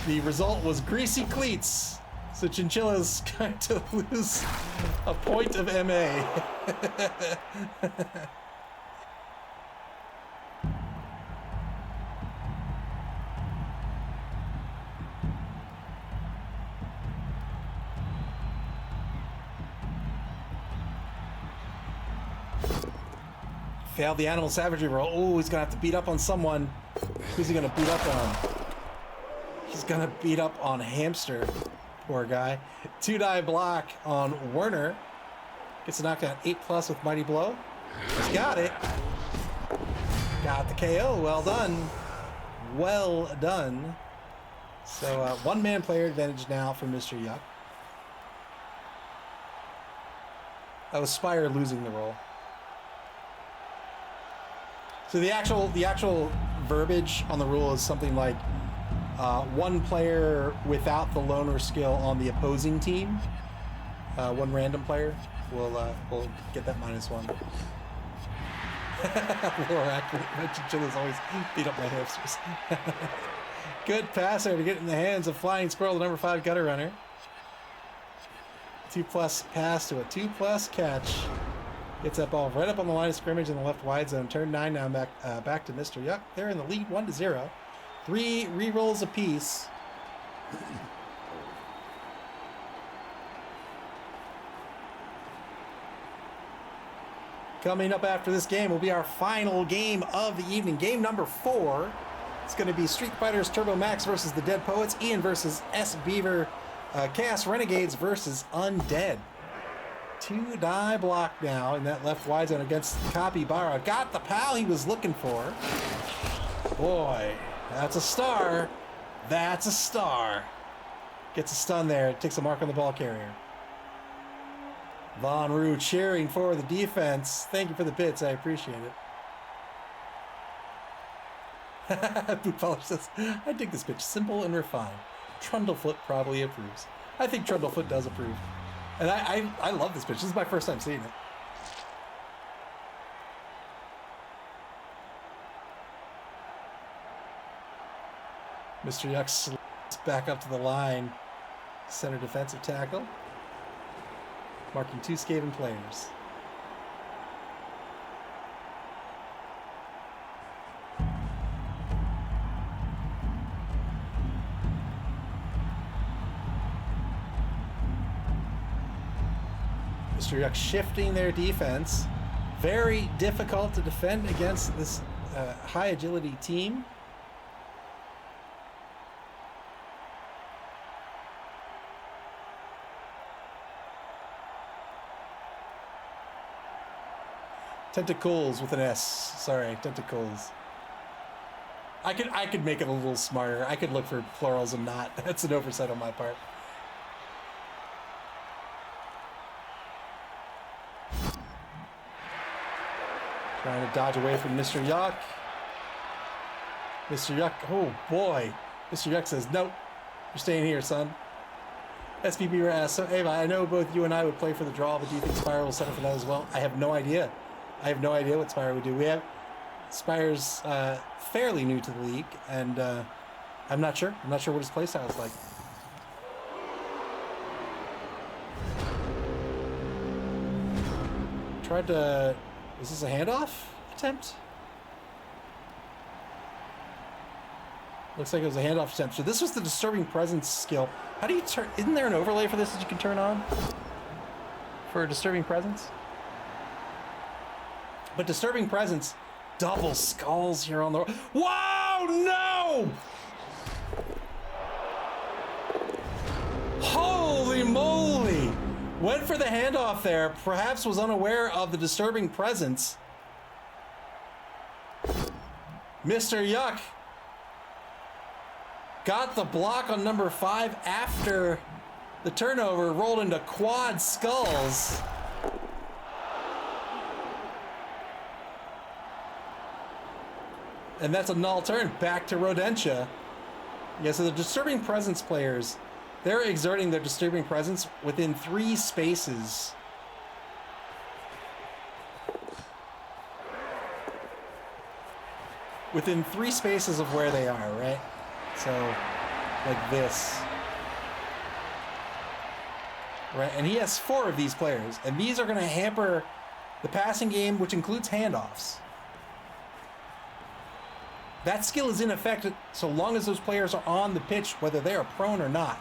the result was greasy cleats. So Chinchilla's going to lose a point of MA. Failed the animal savagery roll. Oh, he's gonna have to beat up on someone. Who's he gonna beat up on? He's gonna beat up on Hamster. Poor guy. 2-die block on Werner. Gets a knockout 8+ with Mighty Blow. He's got it. Got the KO. Well done. Well done. So one-man player advantage now for Mr. Yuck. That was Spire losing the roll. So the actual verbiage on the rule is something like one player without the loner skill on the opposing team, one random player will get that -1. Chinchilla's always beat up my hamsters. Good pass there to get in the hands of Flying Squirrel, the number 5 gutter runner. 2+ pass to a 2+ catch. Gets that ball right up on the line of scrimmage in the left wide zone. Turn 9 now back to Mr. Yuck. They're in the lead 1-0. 3 re-rolls apiece. Coming up after this game will be our final game of the evening. Game number 4. It's going to be Street Fighters Turbo Max versus the Dead Poets. Ian versus S. Beaver. Chaos Renegades versus Undead. 2-die block now in that left wide zone against Capybara. Got the pal he was looking for. Boy, that's a star. That's a star. Gets a stun there. Takes a mark on the ball carrier. Von Roo cheering for the defense. Thank you for the bits. I appreciate it. Boot Polish says, I dig this pitch. Simple and refined. Trundlefoot probably approves. I think Trundlefoot does approve. And I love this pitch. This is my first time seeing it. Mr. Yuck slips back up to the line. Center defensive tackle. Marking 2 Skaven players. Mr. Yuck shifting their defense. Very difficult to defend against this high agility team. Tentacles with an S. Sorry, tentacles. I could make it a little smarter. I could look for plurals and not. That's an oversight on my part. Trying to dodge away from Mr. Yuck. Mr. Yuck, oh boy. Mr. Yuck says, nope, you're staying here, son. SPB asks, so Ava, I know both you and I would play for the draw, but do you think Spire will set up for that as well? I have no idea. I have no idea what Spire would do. Spire's fairly new to the league, and I'm not sure. I'm not sure what his playstyle is like. Tried to... Is this a handoff attempt? Looks like it was a handoff attempt. So this was the disturbing presence skill. How do you turn? Isn't there an overlay for this that you can turn on? For a disturbing presence? But disturbing presence, double skulls here on the... Wow, no! Holy moly! Went for the handoff there. Perhaps was unaware of the disturbing presence. Mr. Yuck got the block on number 5 after the turnover, rolled into quad skulls. And that's a null turn back to Rodentia. Yeah, so the disturbing presence players, they're exerting their disturbing presence within 3 spaces. Within 3 spaces of where they are, right? So, like this. Right, and he has 4 of these players, and these are going to hamper the passing game, which includes handoffs. That skill is in effect so long as those players are on the pitch, whether they are prone or not.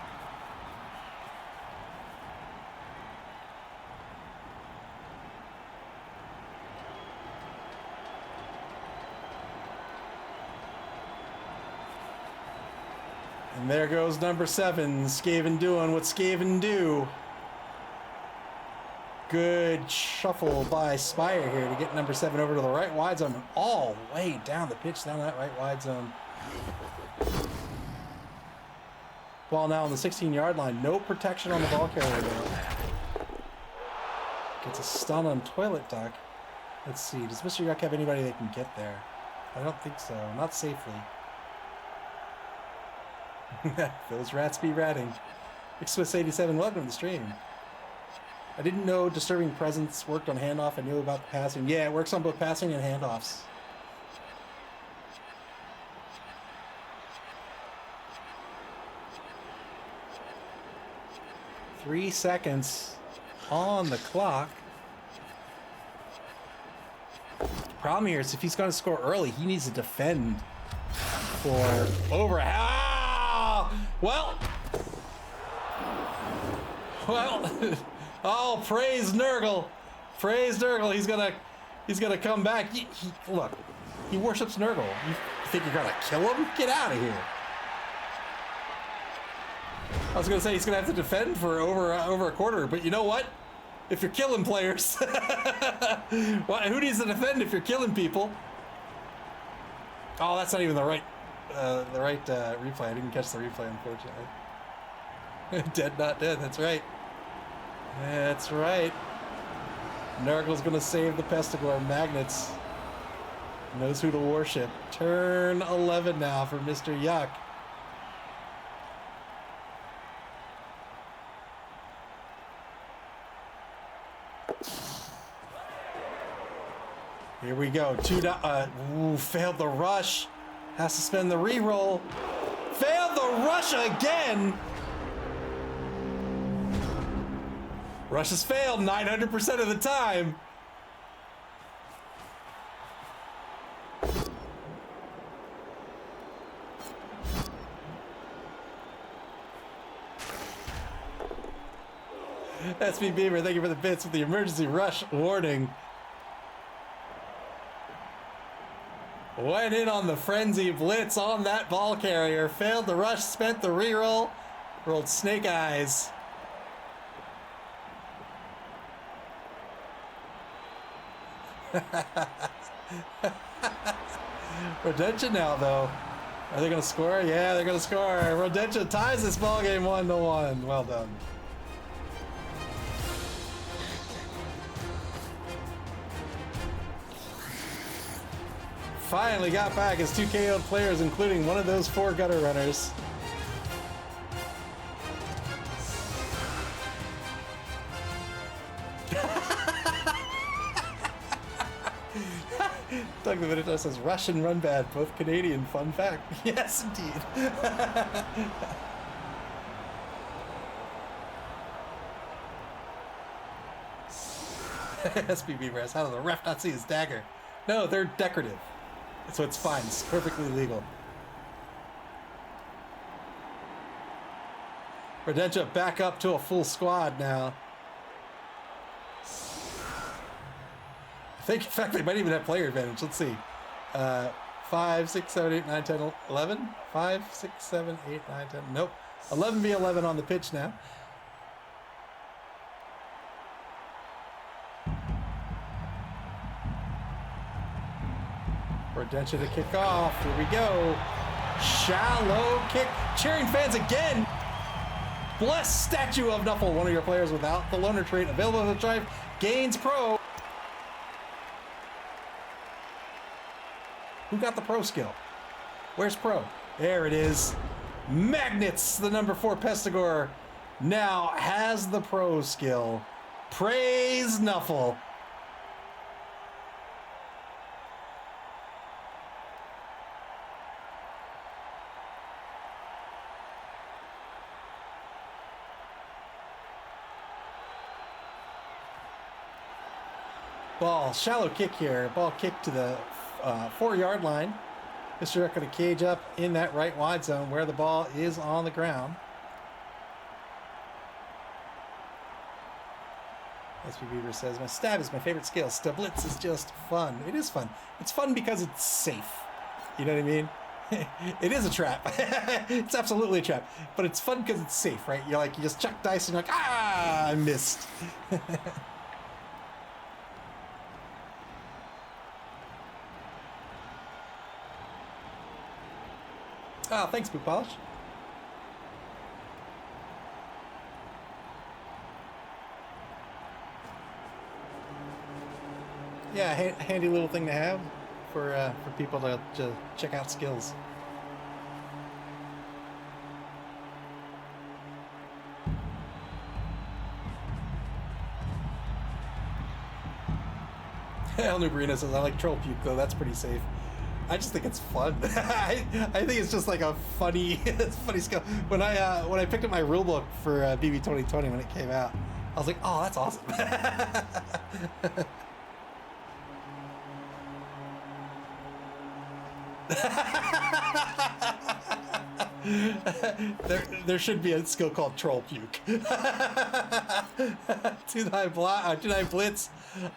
And there goes number 7, Skaven doing what Skaven do. Good shuffle by Spire here to get number 7 over to the right wide zone, and all the way down the pitch, down that right wide zone. Ball now on the 16-yard line. No protection on the ball carrier though. Gets a stun on Toilet Duck. Let's see. Does Mr. Yuck have anybody that can get there? I don't think so. Not safely. Those rats be ratting. Swiss87, welcome to the stream. I didn't know disturbing presence worked on handoff. I knew about the passing. Yeah, it works on both passing and handoffs. Three seconds on the clock. The problem here is if he's going to score early, he needs to defend for over. Ah! Well. Oh, praise Nurgle. Praise Nurgle. He's gonna come back. Look, he worships Nurgle. You think you're gonna kill him? Get out of here. I was gonna say he's gonna have to defend for over a quarter, but you know what? If you're killing players, who needs to defend if you're killing people? Oh, that's not even the right replay. I didn't catch the replay, unfortunately. Dead, not dead. That's right. That's right. Nurgle's gonna save the Pestigore Magnets. Knows who to worship. Turn 11 now for Mr. Yuck. Here we go. Failed the rush. Has to spend the reroll. Failed the rush again. Rush has failed 900% of the time. SB Beaver, thank you for the bits with the emergency rush warning. Went in on the frenzy blitz on that ball carrier. Failed the rush, spent the reroll. Rolled snake eyes. Rodentia now, though. Are they going to score? Yeah, they're going to score. Rodentia ties this ball game 1-1. Well done. Finally got back his 2 KO'd players, including one of those 4 gutter runners. Doug the Minotaur says, rush and run bad, both Canadian. Fun fact. Yes, indeed. SPB Brass, how does the ref not see his dagger? No, they're decorative. So it's fine. It's perfectly legal. Rodentia back up to a full squad now. I think, in fact, they might even have player advantage. Let's see. 5, 6, 7, 8, 9, 10, 11. 5, 6, 7, 8, 9, 10. Nope. 11v11 on the pitch now. Rodentia to kick off. Here we go. Shallow kick. Cheering fans again. Blessed statue of Nuffle, one of your players without the loner trait. Available to the drive. Gains pro. Who got the pro skill? Where's pro? There it is. Magnets, the number 4 Pestigore, now has the pro skill. Praise Nuffle. Ball, shallow kick here. Ball kick to the 4-yard line. Mr. Duck going to cage up in that right wide zone where the ball is on the ground. SB Beaver says, my stab is my favorite skill. Stablitz is just fun. It is fun. It's fun because it's safe. You know what I mean? It is a trap. It's absolutely a trap. But it's fun because it's safe, right? You're like, you just chuck dice and you're like, ah, I missed. Ah, thanks, Boot Polish. Yeah, handy little thing to have for people to check out skills. El Nubrina says, I like troll puke though, that's pretty safe. I just think it's fun. I think it's just like a funny, funny skill. When I picked up my rule book for BB 2020 when it came out, I was like, oh, that's awesome. there should be a skill called troll puke. 2-9 blitz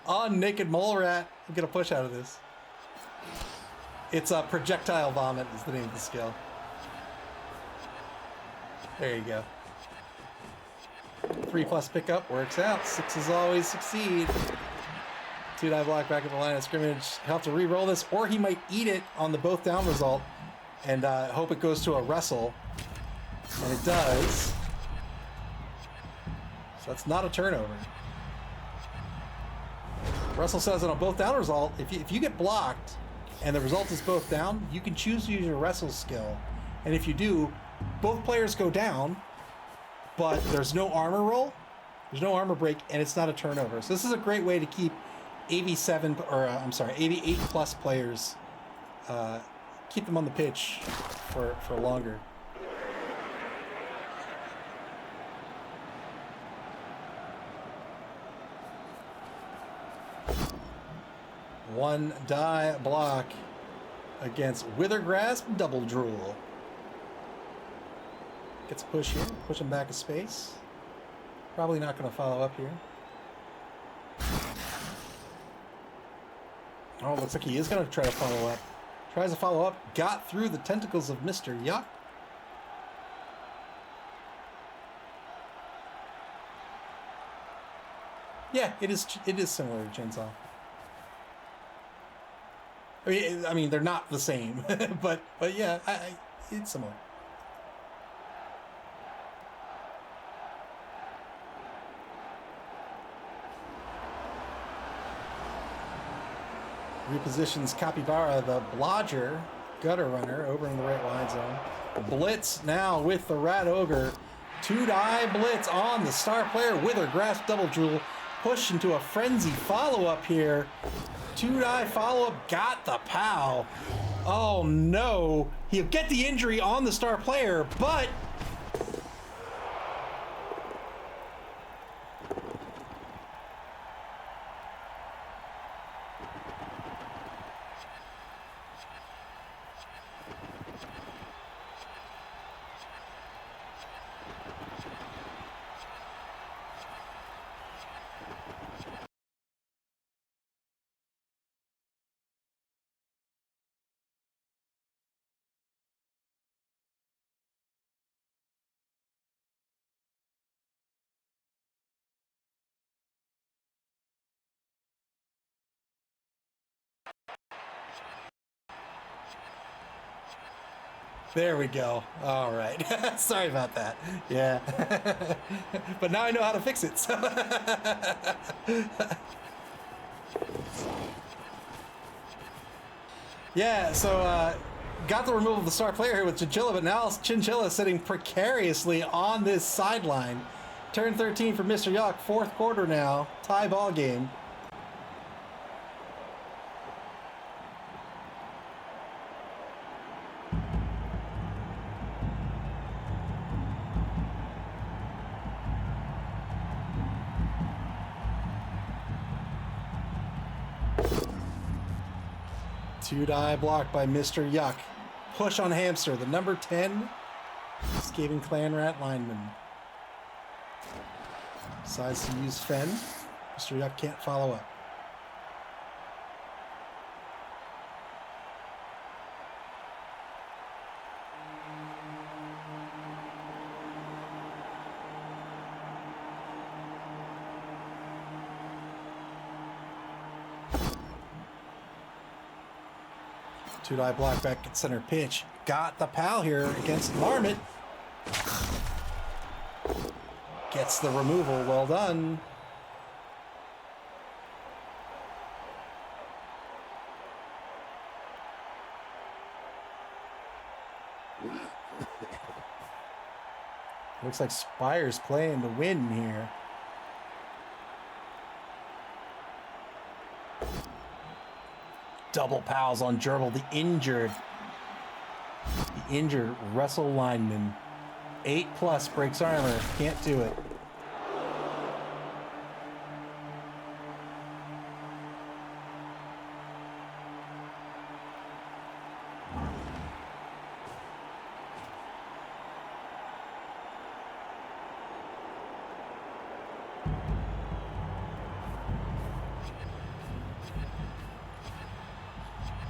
on naked mole rat. I'm gonna push out of this. It's a projectile vomit is the name of the skill. There you go. 3+ pickup works out. 6s always succeed. 2-9 block back at the line of scrimmage. He'll have to re-roll this, or he might eat it on the both down result and hope it goes to a wrestle. And it does. So that's not a turnover. Russell says that on both down result, if you get blocked and the result is both down, you can choose to use your wrestle skill. And if you do, both players go down, but there's no armor roll, there's no armor break, and it's not a turnover. So this is a great way to keep AV7, or I'm sorry, AV8+ players, keep them on the pitch for longer. One die block against Withergrasp Double Drool. Gets a push here, push him back a space. Probably not going to follow up here. Oh, looks like he is going to try to follow up. Tries to follow up, got through the tentacles of Mr. Yuck. Yeah, it is similar to Chainsaw. I mean, they're not the same, but yeah, it's similar. Repositions Capybara, the Blodger, gutter runner, over in the right wide zone. Blitz now with the Rat Ogre. 2-die blitz on the star player. Withergrasp Double Drool. Push into a frenzy follow-up here. 2-die follow-up, got the POW. Oh no, he'll get the injury on the star player, but There we go. All right. Sorry about that. Yeah. But now I know how to fix it. So yeah, so got the removal of the star player here with Chinchilla, but now Chinchilla sitting precariously on this sideline. Turn 13 for Mr. Yuck. Fourth quarter now. Tie ball game. Two-die block by Mr. Yuck. Push on Hamster, the number 10 Skaven Clan Rat lineman. Decides to use Fend. Mr. Yuck can't follow up. Two-die block back at center pitch. Got the pal here against Marmot. Gets the removal. Well done. Looks like Spire's playing to win here. Double pals on Gerbil, the injured wrestle lineman. 8+ breaks armor, can't do it.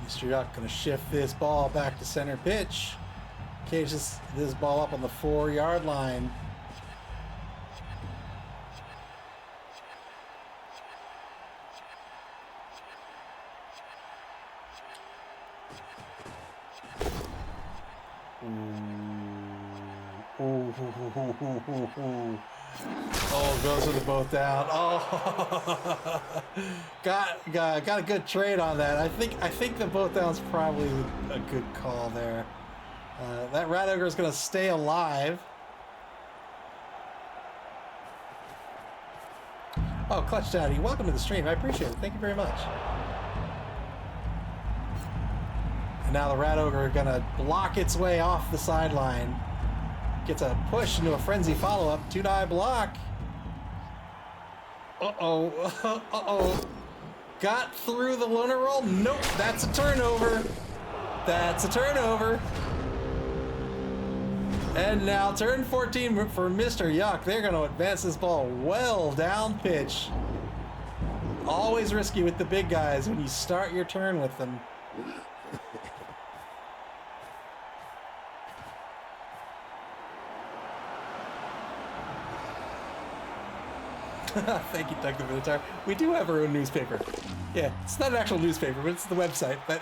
Mr. Yuck gonna shift this ball back to center pitch. Cages this ball up on the 4-yard line. Oh, goes with the both down. Oh, got a good trade on that. I think the both down's probably a good call there. That Rat Ogre is going to stay alive. Oh, Clutch Daddy, welcome to the stream. I appreciate it. Thank you very much. And now the Rat Ogre going to block its way off the sideline. Gets a push into a frenzy follow-up. Two-die block. Uh-oh. Uh-oh. Got through the loner roll. Nope, that's a turnover. That's a turnover. And now turn 14 for Mr. Yuck. They're going to advance this ball well down pitch. Always risky with the big guys when you start your turn with them. Thank you, Doug the Minotaur. We do have our own newspaper. Yeah, it's not an actual newspaper, but it's the website. But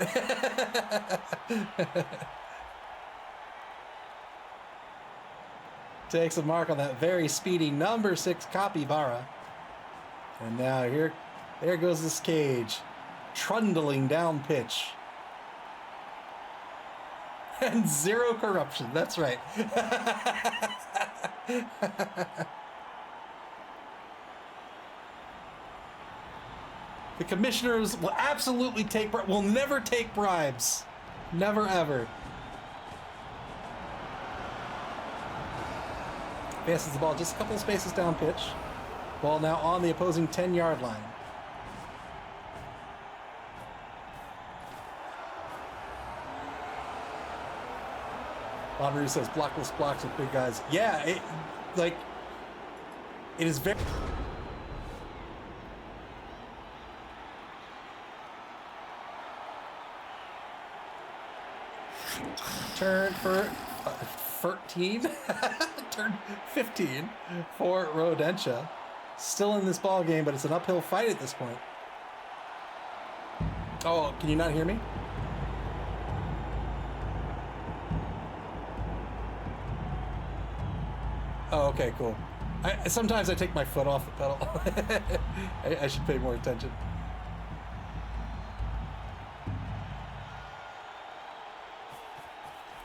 takes a mark on that very speedy number 6 Capybara. And now there goes this cage, trundling down pitch. And 0 corruption, that's right. The commissioners will absolutely will never take bribes. Never, ever. Passes the ball just a couple of spaces down pitch. Ball now on the opposing 10-yard line. Bonnery says blockless blocks with big guys. Yeah, it is very... Turn for 13, turn 15 for Rodentia. Still in this ball game, but it's an uphill fight at this point. Oh, can you not hear me? Oh, okay, cool. Sometimes I take my foot off the pedal. I should pay more attention.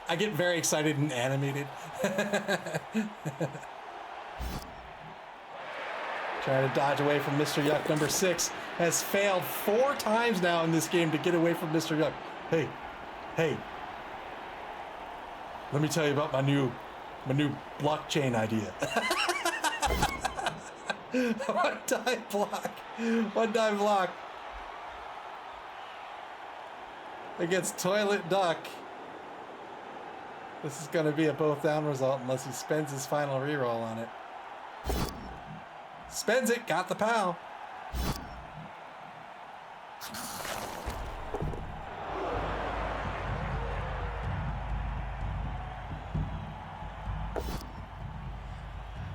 I get very excited and animated. Trying to dodge away from Mr. Yuck. Number 6 has failed 4 times now in this game to get away from Mr. Yuck. Hey, hey. Let me tell you about my new blockchain idea. One dive block. One dive block. Against Toilet Duck. This is going to be a both down result unless he spends his final reroll on it. Spends it. Got the POW.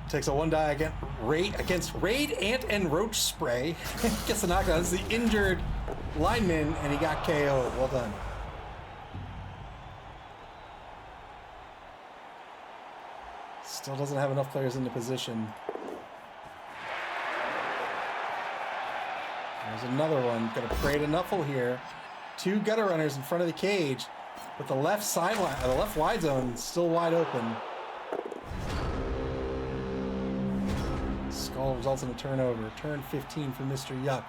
Takes a 1 die against Raid, Ant, and Roach Spray. Gets the knockdown. This is the injured lineman, and he got KO'd. Well done. Still doesn't have enough players into position. There's another one. Gonna pray to Nuffle here. 2 gutter runners in front of the cage, but the left sideline, the left wide zone still wide open. Skull results in a turnover. Turn 15 for Mr. Yuck.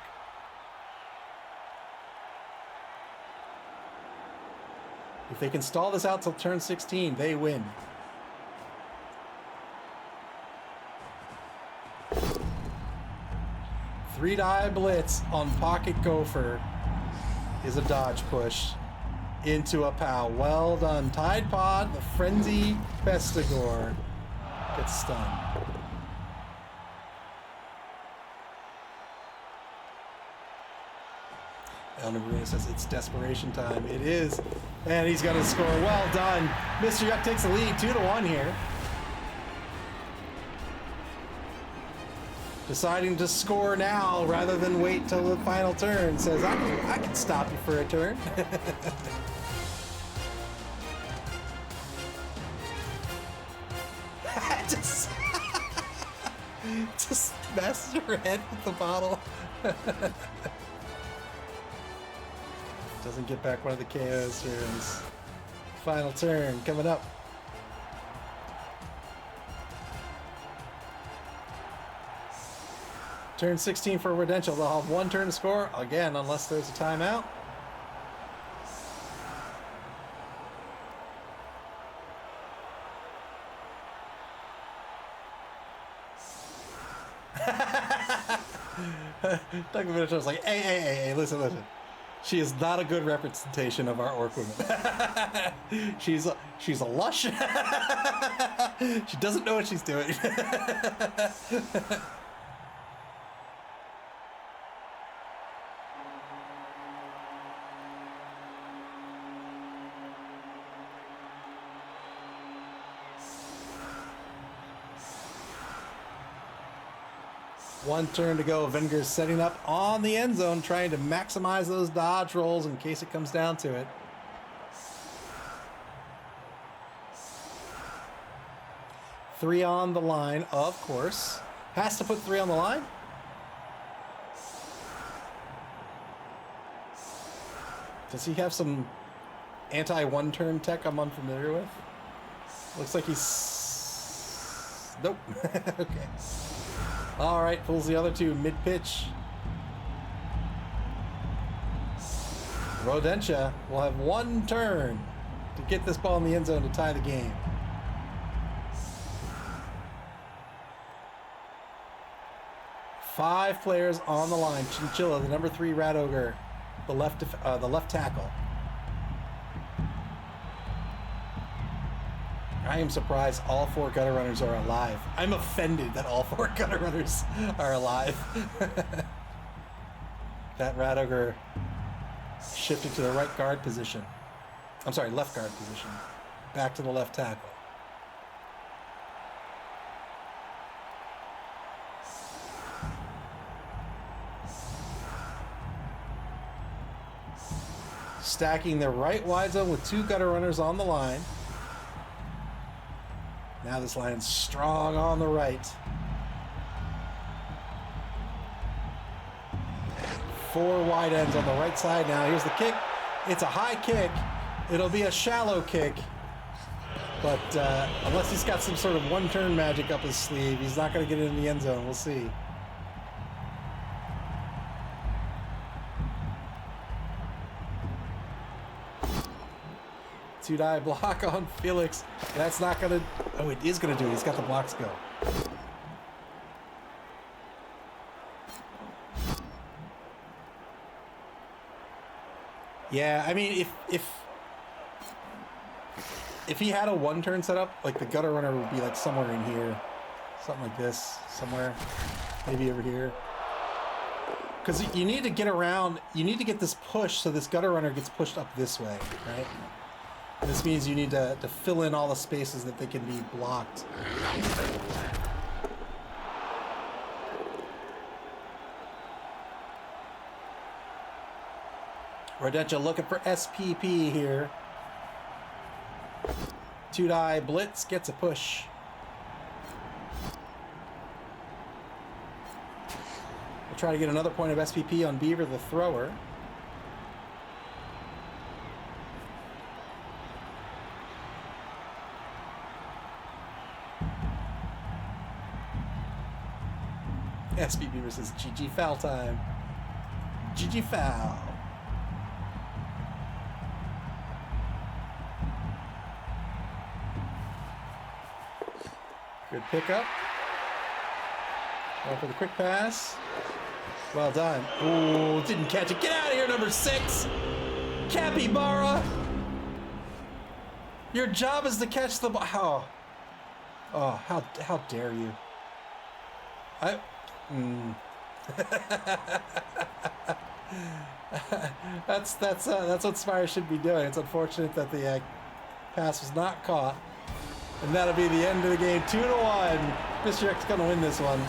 If they can stall this out till turn 16, they win. Three die blitz on Pocket Gopher is a dodge push into a POW. Well done. Tide Pod, the Frenzy Festigore gets stunned. Elder Marina says it's desperation time. It is. And he's going to score. Well done. Mr. Yuck takes the lead 2-1 here. Deciding to score now rather than wait till the final turn. Says, I can stop you for a turn. just smashed her head with the bottle. Doesn't get back one of the KOs here in this final turn coming up. Turn 16 for Rodentia. They'll have 1 turn to score, again, unless there's a timeout. Doug Miniature was like, hey, listen. She is not a good representation of our orc women. She's a lush. She doesn't know what she's doing. One turn to go. Venger's setting up on the end zone, trying to maximize those dodge rolls in case it comes down to it. Three on the line, of course. Has to put 3 on the line. Does he have some anti-one-turn tech I'm unfamiliar with? Looks like he's... Nope. Okay. All right, pulls the other 2 mid-pitch. Rodentia will have 1 turn to get this ball in the end zone to tie the game. Five players on the line. Chinchilla, the number 3 Rat Ogre, the left tackle. I am surprised all 4 gutter runners are alive. I'm offended that all 4 gutter runners are alive. That Rat Ogre shifted to the right guard position. I'm sorry, left guard position. Back to the left tackle. Stacking the right wide zone with 2 gutter runners on the line. Now this line's strong on the right. 4 wide ends on the right side. Now here's the kick. It's a high kick. It'll be a shallow kick. But unless he's got some sort of one-turn magic up his sleeve, he's not going to get it in the end zone. We'll see. Two-die block on Felix. That's not going to... Oh, it is going to do it. He's got the blocks go. Yeah, I mean, if he had a one-turn setup, like the gutter runner would be like somewhere in here. Something like this. Somewhere. Maybe over here. Because you need to get around... You need to get this push so this gutter runner gets pushed up this way, right? And this means you need to fill in all the spaces that they can be blocked. Rodentia looking for SPP here. Two-die blitz gets a push. We'll try to get another point of SPP on Beaver, the thrower. SPP Beaver says GG foul time. GG foul. Good pickup. Going for the quick pass. Well done. Ooh, didn't catch it. Get out of here, number 6. Capybara. Your job is to catch the ball. Oh, how dare you. That's what Spire should be doing. It's unfortunate that the pass was not caught. And that'll be the end of the game. 2-1. Mr. X gonna win this one.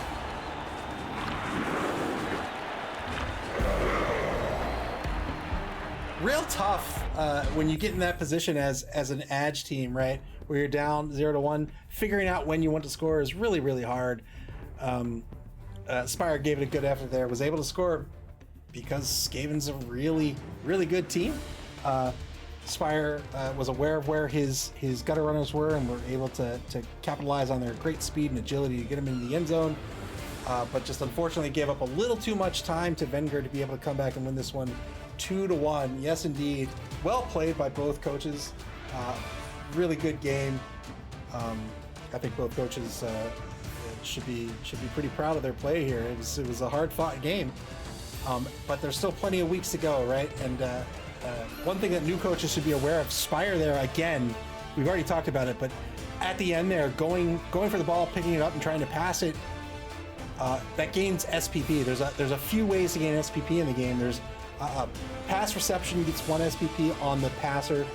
Real tough when you get in that position as an edge team, right? Where you're down 0-1. Figuring out when you want to score is really, really hard. Spire gave it a good effort there. Was able to score because Skaven's a really, really good team. Spire was aware of where his gutter runners were and were able to capitalize on their great speed and agility to get him in the end zone. But just unfortunately gave up a little too much time to Wenger to be able to come back and win this one 2-1. Yes, indeed. Well played by both coaches. Really good game. I think both coaches should be pretty proud of their play here. It was a hard-fought game, but there's still plenty of weeks to go, right? And one thing that new coaches should be aware of, Spire there again, we've already talked about it, but at the end there, going for the ball, picking it up and trying to pass it, that gains SPP. There's a few ways to gain SPP in the game. There's pass reception gets 1 SPP on the passer.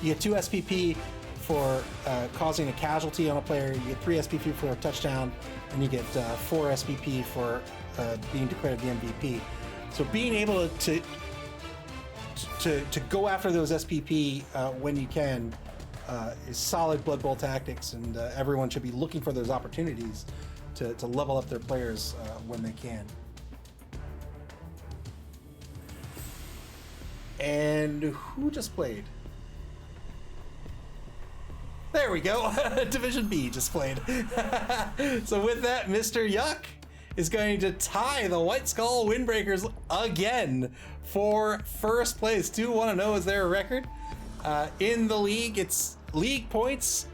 You get 2 SPP for causing a casualty on a player. You get 3 SPP for a touchdown, and you get 4 SPP for being declared the MVP. So being able to go after those SPP when you can is solid Blood Bowl tactics, and everyone should be looking for those opportunities to level up their players when they can. And who just played? There we go. Division B just played. So with that, Mr. Yuck is going to tie the White Skull Windbreakers again for first place. 2-1-0 is their record. In the league, it's league points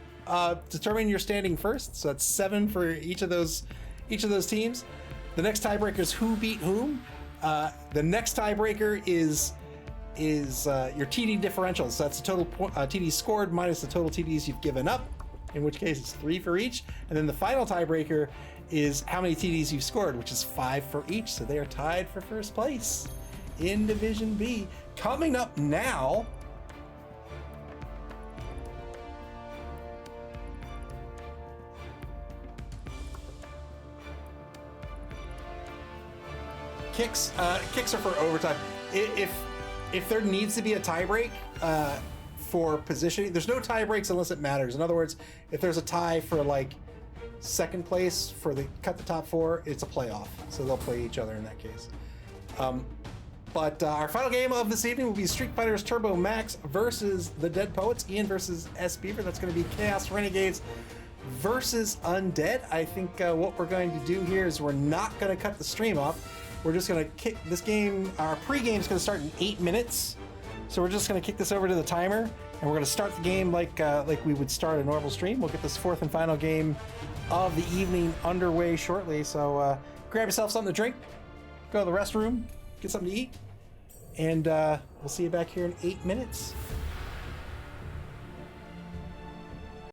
determine your standing first. So that's 7 for each of those teams. The next tiebreaker is who beat whom. The next tiebreaker is your TD differential. So that's the total TDs scored minus the total TDs you've given up, in which case it's 3 for each. And then the final tiebreaker is how many TDs you've scored, which is 5 for each. So they are tied for first place in Division B. Coming up now, kicks are for overtime. If there needs to be a tiebreak for positioning. There's no tie breaks unless it matters. In other words, if there's a tie for like second place for the cut the top four, it's a playoff. So they'll play each other in that case. But our final game of this evening will be Street Fighters Turbo Max versus the Dead Poets. Ian versus S. Beaver. That's going to be Chaos Renegades versus Undead. I think what we're going to do here is we're not going to cut the stream off. We're just going to kick this game. Our pre-game is going to start in 8 minutes. So we're just going to kick this over to the timer, and we're going to start the game like we would start a normal stream. We'll get this fourth and final game of the evening underway shortly. So grab yourself something to drink, go to the restroom, get something to eat, and we'll see you back here in 8 minutes.